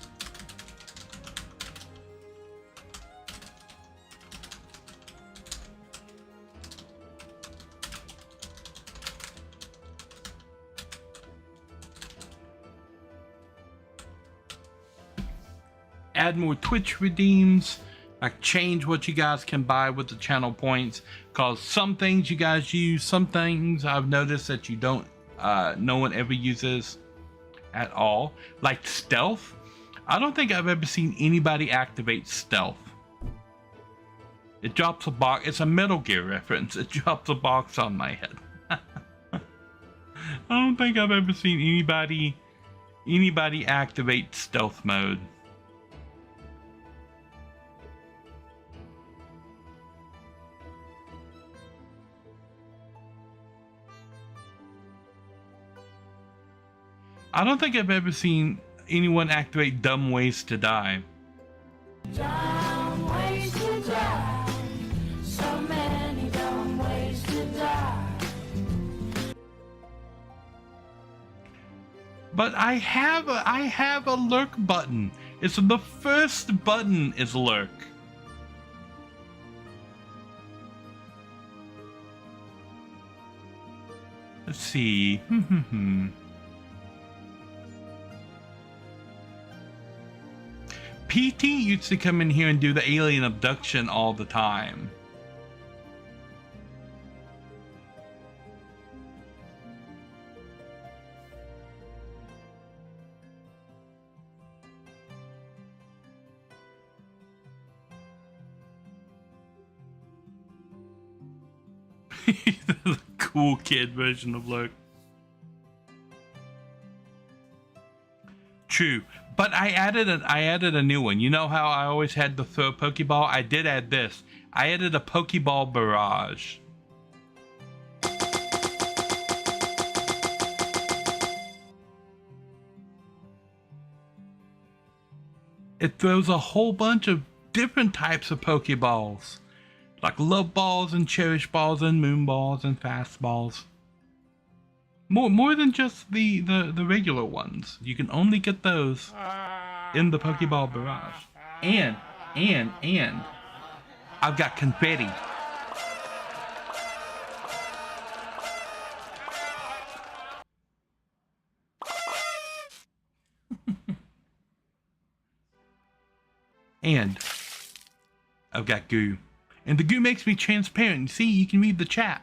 Add more Twitch redeems. Like change what you guys can buy with the channel points, because some things you guys use, some things I've noticed that you don't, no one ever uses at all. Like stealth. I don't think I've ever seen anybody activate stealth. It drops a box. It's a Metal Gear reference. It drops a box on my head. I don't think I've ever seen anybody Anybody activate stealth mode. I don't think I've ever seen anyone activate dumb ways to die. Dumb ways to die. So many dumb ways to die. But I have a lurk button. It's the first button is lurk. Let's see. PT used to come in here and do the alien abduction all the time. The cool kid version of Lurk. True, but I added a new one. You know how I always had to throw a Pokeball? I did add this. I added a Pokeball barrage. It throws a whole bunch of different types of Pokeballs. Like love balls and cherish balls and moon balls and fast balls. More than just the regular ones. You can only get those in the Pokeball barrage. And I've got confetti. And I've got goo. And the goo makes me transparent. You see, you can read the chat.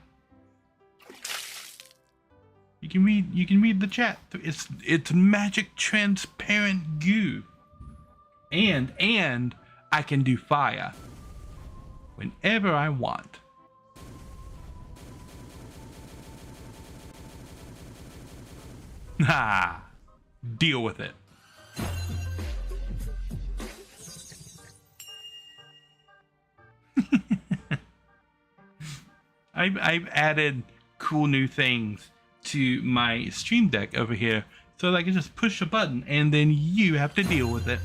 You can read the chat. It's magic transparent goo. And I can do fire whenever I want. Ha! Deal with it. I've added cool new things to my Stream Deck over here so that I can just push a button and then you have to deal with it.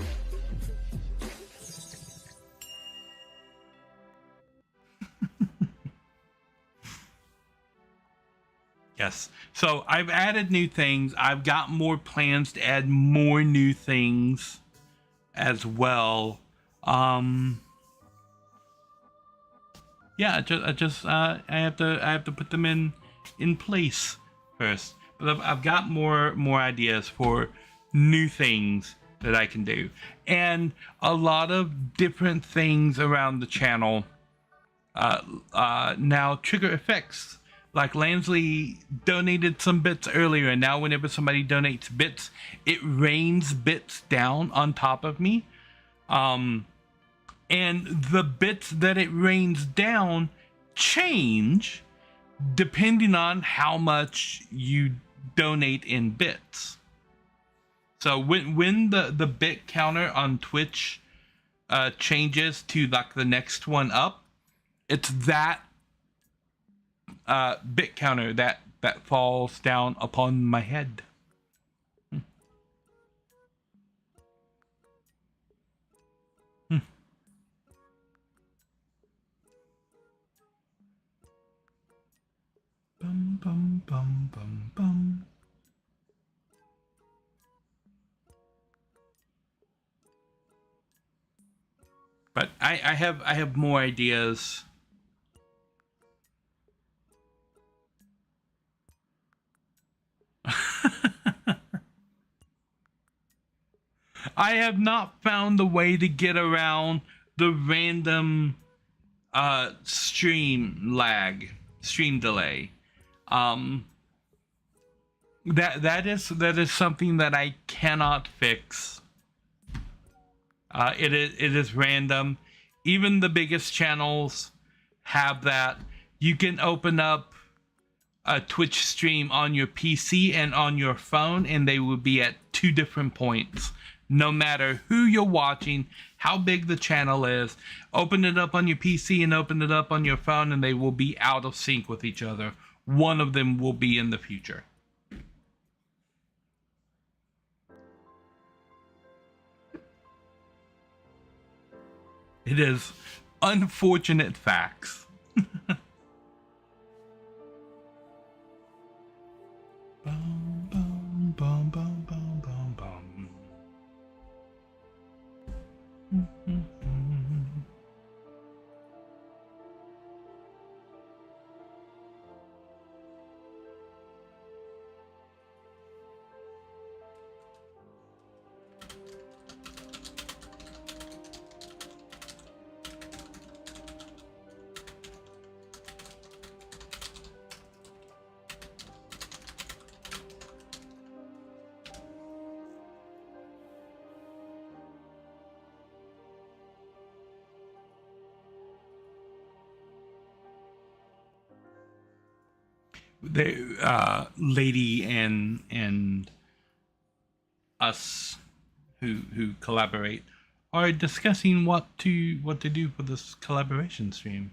Yes, so I've added new things. I've got more plans to add more new things as well. Yeah, I have to put them in place first. But I've got more ideas for new things that I can do, and a lot of different things around the channel. Now trigger effects. Like Lansley donated some bits earlier, and now whenever somebody donates bits, it rains bits down on top of me. And the bits that it rains down change depending on how much you donate in bits. So when the bit counter on Twitch changes to like the next one up, it's that bit counter that falls down upon my head. Bum, bum, bum, bum, bum. But I have more ideas. I have not found the way to get around the random stream delay. That is something that I cannot fix. It is random. Even the biggest channels have that. You can open up a Twitch stream on your PC and on your phone, and they will be at 2 different points. No matter who you're watching, how big the channel is, open it up on your PC and open it up on your phone, and they will be out of sync with each other. One of them will be in the future. It is unfortunate facts. Bum, bum, bum, bum, bum, bum, bum. The lady and us who collaborate are discussing what to do for this collaboration stream.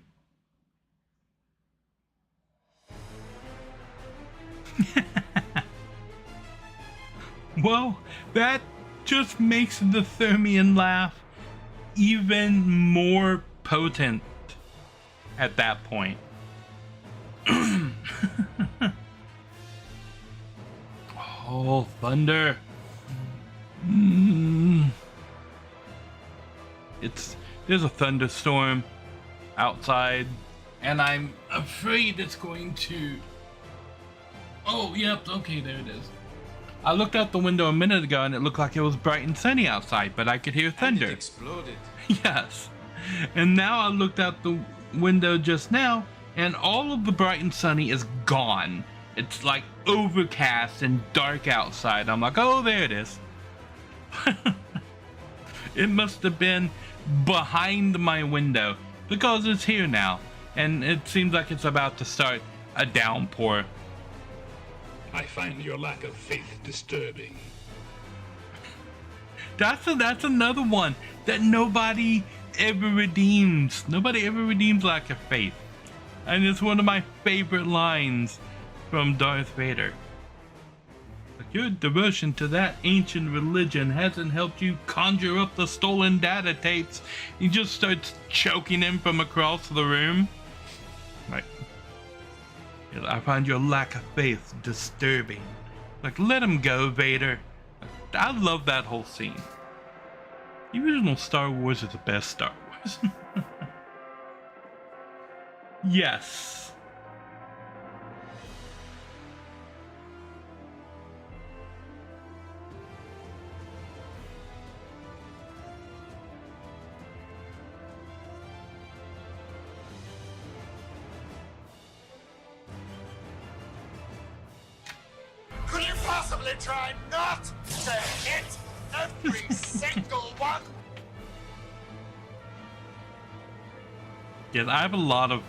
Well, that just makes the Thermian laugh even more potent at that point. Oh, thunder. There's a thunderstorm outside, and I'm afraid it's going to... Oh, yep, okay, there it is. I looked out the window a minute ago, and it looked like it was bright and sunny outside, but I could hear thunder. And it exploded. Yes. And now I looked out the window just now, and all of the bright and sunny is gone. It's like overcast and dark outside. I'm like, oh, there it is. It must have been behind my window, because it's here now, and it seems like it's about to start a downpour. I find your lack of faith disturbing. That's another one that nobody ever redeems. Nobody ever redeems lack of faith. And it's one of my favorite lines from Darth Vader. Like, your devotion to that ancient religion hasn't helped you conjure up the stolen data tapes. He just starts choking him from across the room. Like, I find your lack of faith disturbing. Like, let him go, Vader. I love that whole scene. The original Star Wars is the best Star Wars. Yes. Could you possibly try not to hit every single one? Yes, I have a lot of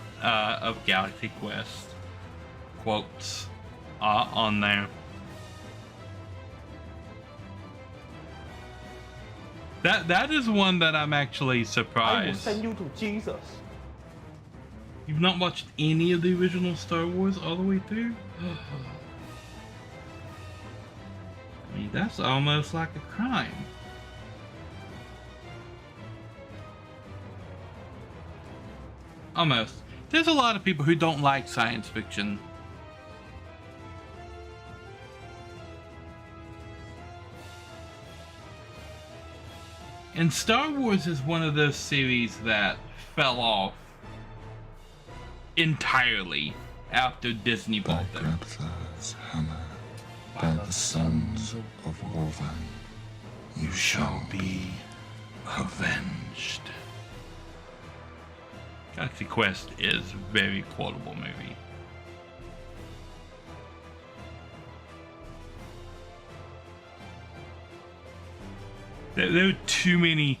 Galaxy Quest quotes on there. That is one that I'm actually surprised. I will send you to Jesus. You've not watched any of the original Star Wars all the way through? I mean, that's almost like a crime. Almost. There's a lot of people who don't like science fiction. And Star Wars is one of those series that fell off entirely after Disney bought them. Grabthar's hammer, by the sons of Orvan, you shall be avenged. Galaxy Quest is a very quotable movie. There are too many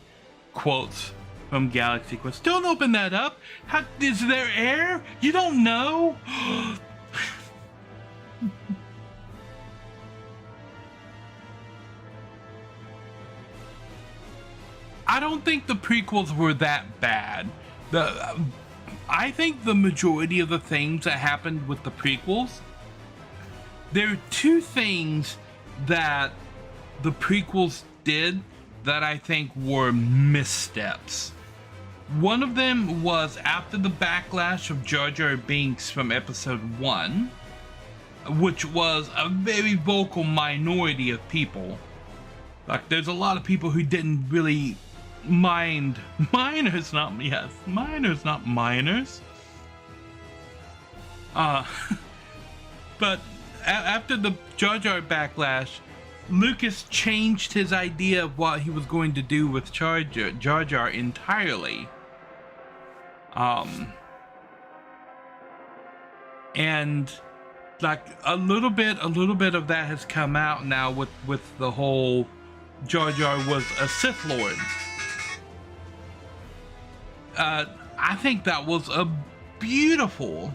quotes from Galaxy Quest. Don't open that up! How, is there air? You don't know? I don't think the prequels were that bad. I think the majority of the things that happened with the prequels, there are two things that the prequels did that I think were missteps. One of them was after the backlash of Jar Jar Binks from episode 1, which was a very vocal minority of people. Like, there's a lot of people who didn't really mind minors, not minors. But after the Jar Jar backlash, Lucas changed his idea of what he was going to do with Jar Jar entirely. And like a little bit of that has come out now with the whole Jar Jar was a Sith Lord. I think that was a beautiful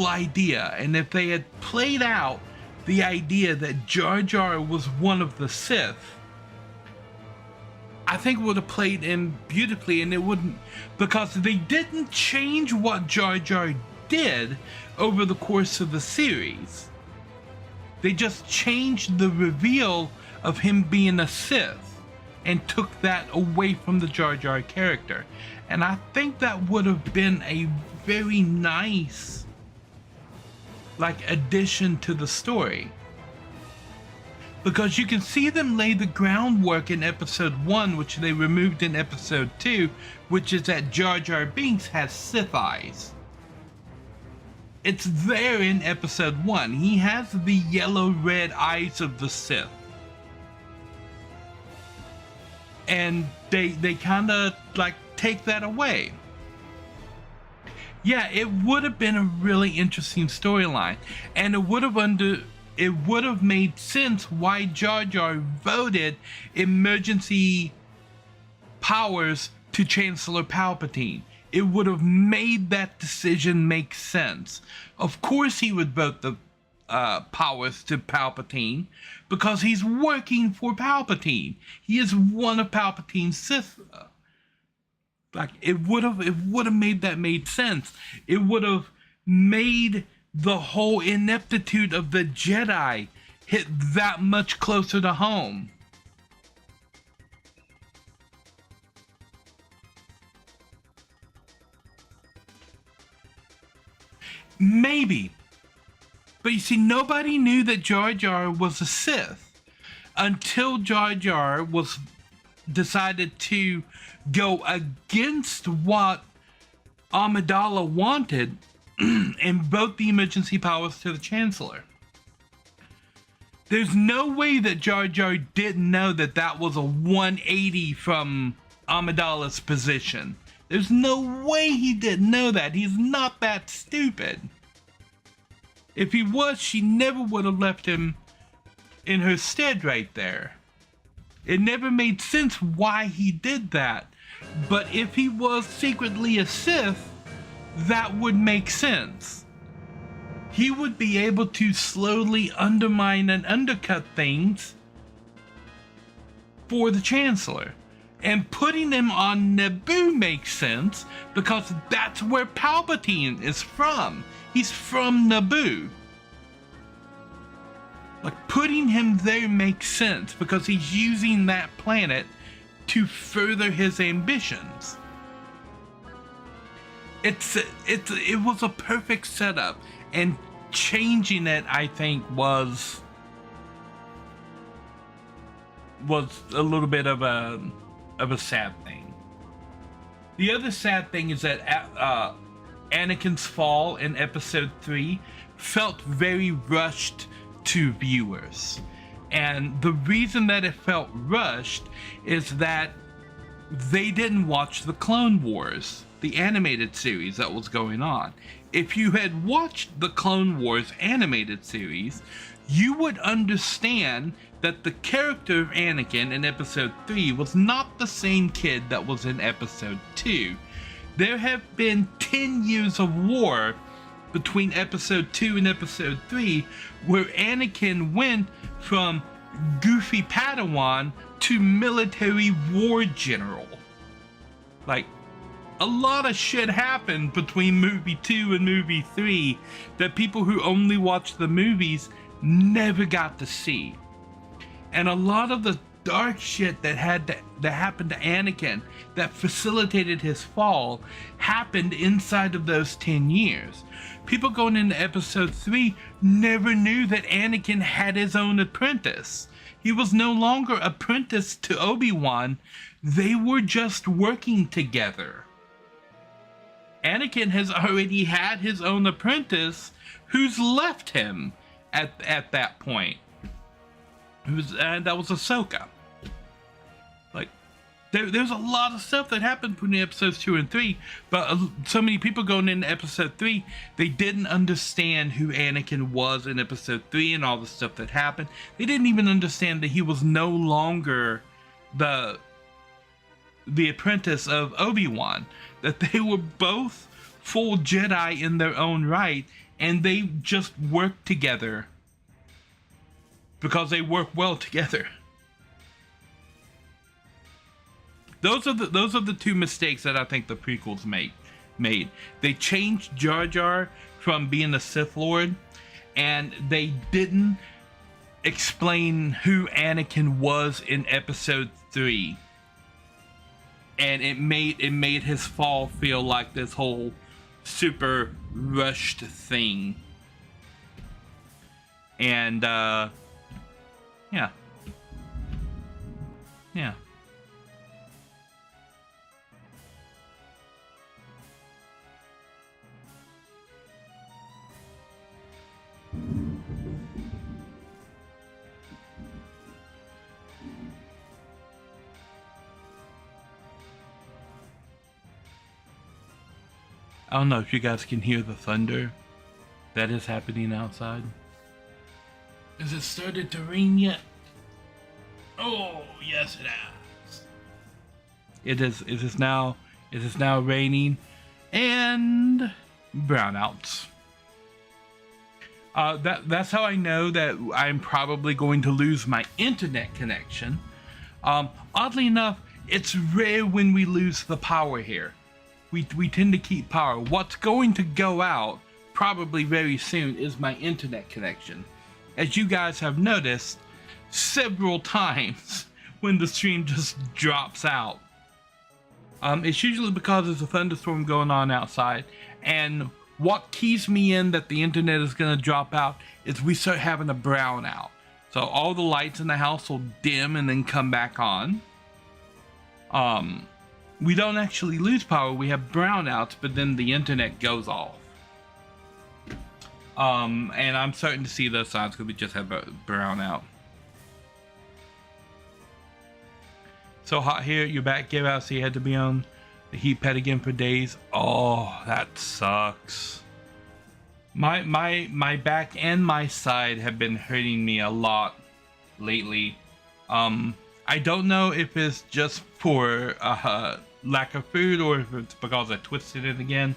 idea, and if they had played out the idea that Jar Jar was one of the Sith, I think it would have played in beautifully, and it wouldn't, because they didn't change what Jar Jar did over the course of the series. They just changed the reveal of him being a Sith and took that away from the Jar Jar character. And I think that would have been a very nice addition to the story. Because you can see them lay the groundwork in episode 1, which they removed in episode 2, which is that Jar Jar Binks has Sith eyes. It's there in episode 1. He has the yellow-red eyes of the Sith. And they kind of take that away. Yeah, it would have been a really interesting storyline, and it would have made sense why Jar Jar voted emergency powers to Chancellor Palpatine. It would have made that decision make sense. Of course he would vote the powers to Palpatine, because he's working for Palpatine. He is one of Palpatine's Sith. It would have made sense. It would have made the whole ineptitude of the Jedi hit that much closer to home. Maybe. But you see, nobody knew that Jar Jar was a Sith until Jar Jar was decided to go against what Amidala wanted and vote the emergency powers to the Chancellor. There's no way that Jar Jar didn't know that that was a 180 from Amidala's position. There's no way he didn't know that. He's not that stupid. If he was, she never would have left him in her stead right there. It never made sense why he did that. But if he was secretly a Sith, that would make sense. He would be able to slowly undermine and undercut things for the Chancellor. And putting him on Naboo makes sense because that's where Palpatine is from. He's from Naboo. Putting him there makes sense because he's using that planet to further his ambitions. It was a perfect setup, and changing it, I think, was a little bit of a sad thing. The other sad thing is that Anakin's fall in episode 3 felt very rushed to viewers. And the reason that it felt rushed is that they didn't watch the Clone Wars, the animated series that was going on. If you had watched the Clone Wars animated series, you would understand that the character of Anakin in episode 3 was not the same kid that was in episode 2. There have been 10 years of war between episode 2 and episode 3 where Anakin went from goofy Padawan to military war general. Like, a lot of shit happened between movie 2 and movie 3 that people who only watch the movies never got to see. And a lot of the dark shit that happened to Anakin that facilitated his fall happened inside of those 10 years. People going into episode 3 never knew that Anakin had his own apprentice. He was no longer apprenticed to Obi-Wan. They were just working together. Anakin has already had his own apprentice who's left him at that point. That was Ahsoka. Like, there's a lot of stuff that happened between episodes 2 and 3, but so many people going into episode 3, they didn't understand who Anakin was in episode 3 and all the stuff that happened. They didn't even understand that he was no longer the apprentice of Obi-Wan, that they were both full Jedi in their own right, and they just worked together because they work well together. Those are the two mistakes that I think the prequels made. They changed Jar Jar from being a Sith Lord, and they didn't explain who Anakin was in episode 3. And it made his fall feel like this whole super rushed thing. And yeah. I don't know if you guys can hear the thunder that is happening outside. Has it started to rain yet? Oh, yes it has. It is now raining and brownouts. That's how I know that I'm probably going to lose my internet connection. Oddly enough, it's rare when we lose the power here. We tend to keep power. What's going to go out probably very soon is my internet connection. As you guys have noticed several times when the stream just drops out. It's usually because there's a thunderstorm going on outside, and what keys me in that the internet is going to drop out is we start having a brownout. So all the lights in the house will dim and then come back on. We don't actually lose power, we have brownouts, but then the internet goes off. And I'm starting to see those signs because we just have a brownout. So hot here, your back gave out, so you had to be on the heat pad again for days. Oh, that sucks. My back and my side have been hurting me a lot lately. I don't know if it's just for lack of food or if it's because I twisted it again.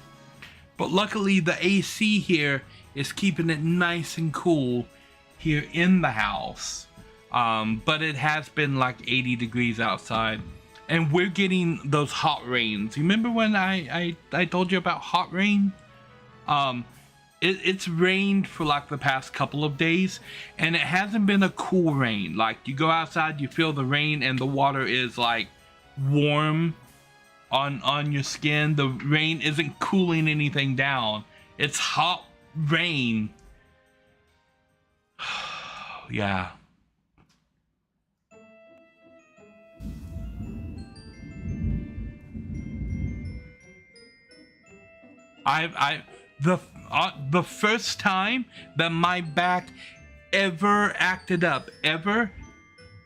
But luckily the AC here is keeping it nice and cool here in the house. But it has been like 80 degrees outside. And we're getting those hot rains. You remember when I told you about hot rain? It's rained for like the past couple of days, and it hasn't been a cool rain. Like, you go outside, you feel the rain, and the water is like warm on your skin. The rain isn't cooling anything down. It's hot rain. Yeah. The first time that my back ever acted up,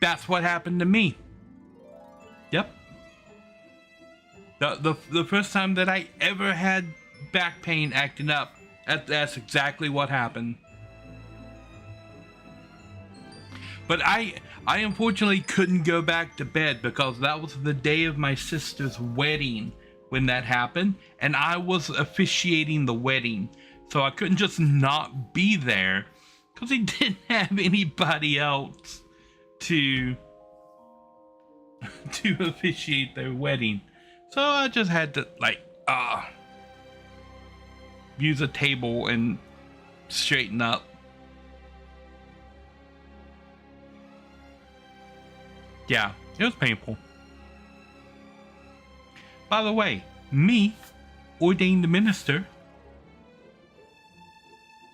that's what happened to me. Yep. The first time that I ever had back pain acting up, that's exactly what happened. But I unfortunately couldn't go back to bed because that was the day of my sister's wedding when that happened, and I was officiating the wedding. So I couldn't just not be there because he didn't have anybody else to officiate their wedding. So I just had to use a table and straighten up. Yeah, it was painful. By the way, me, ordained minister.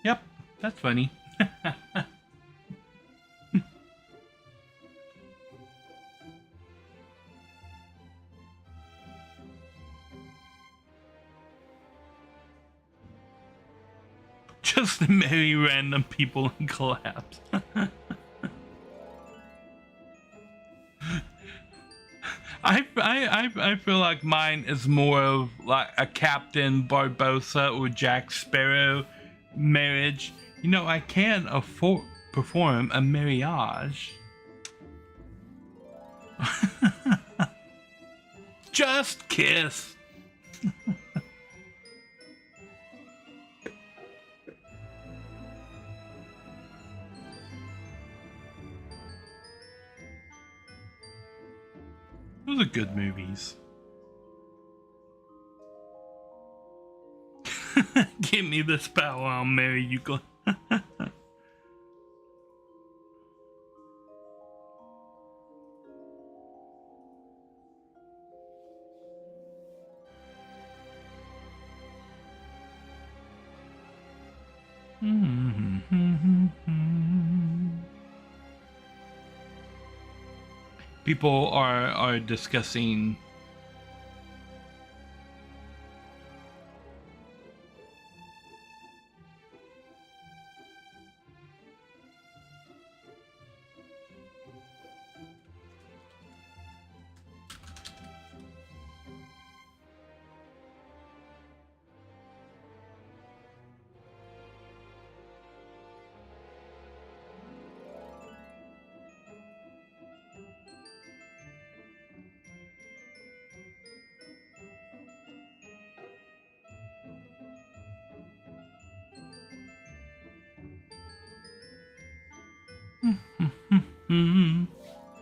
Yep, that's funny. Just to marry random people and collapse. I feel like mine is more of like a Captain Barbossa or Jack Sparrow marriage. You know, I can perform a marriage. Just kiss. Those are good movies. Give me this power, I'll marry you. People are discussing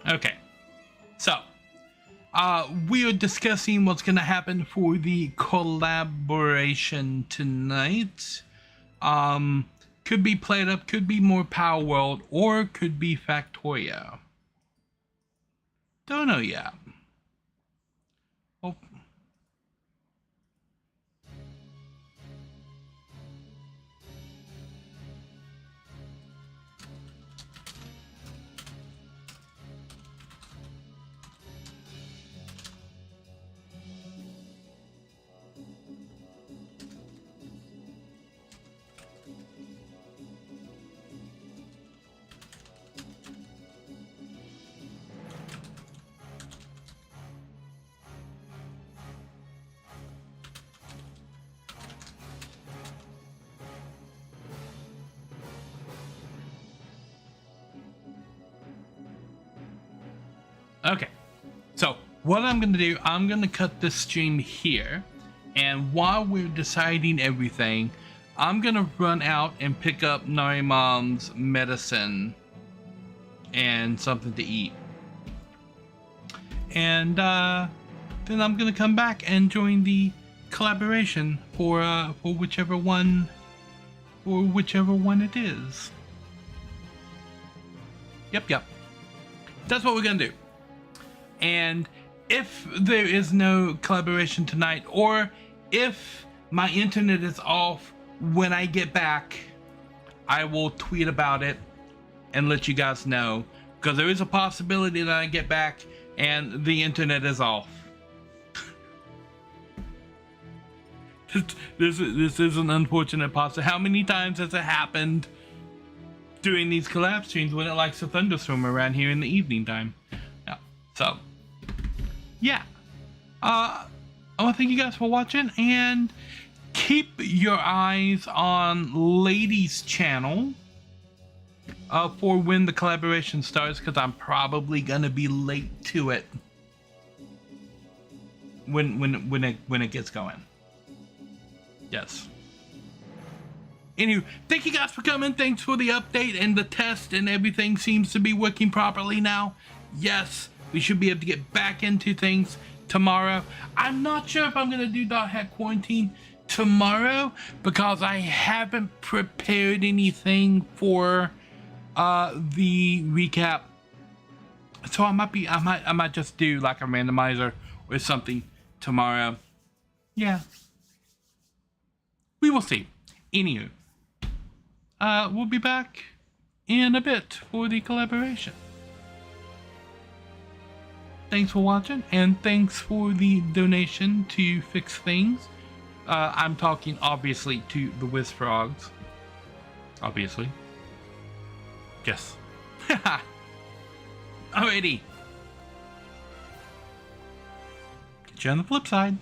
okay, so we are discussing what's going to happen for the collaboration tonight. Could be Played Up, could be more Power World, or could be Factorio. Don't know yet. Oh. Okay, so what I'm gonna do, I'm gonna cut this stream here, and while we're deciding everything, I'm gonna run out and pick up Nari Mom's medicine and something to eat, and then I'm gonna come back and join the collaboration for whichever one it is. Yep. That's what we're gonna do. And if there is no collaboration tonight, or if my internet is off when I get back, I will tweet about it and let you guys know, because there is a possibility that I get back and the internet is off. This is an unfortunate possibility. How many times has it happened during these collab streams when it likes to thunderstorm around here in the evening time? Yeah. So, yeah. I want to thank you guys for watching, and keep your eyes on Lady's channel for when the collaboration starts, because I'm probably gonna be late to it when it gets going. Yes. Anywho, thank you guys for coming. Thanks for the update and the test, and everything seems to be working properly now. Yes, we should be able to get back into things tomorrow. I'm not sure if I'm going to do Dot Hack Quarantine tomorrow because I haven't prepared anything for the recap. So I might just do like a randomizer or something tomorrow. Yeah. We will see. Anywho, we'll be back in a bit for the collaboration. Thanks for watching, and thanks for the donation to fix things. I'm talking obviously to the Whiz Frogs. Obviously. Yes. Alrighty. Catch you on the flip side.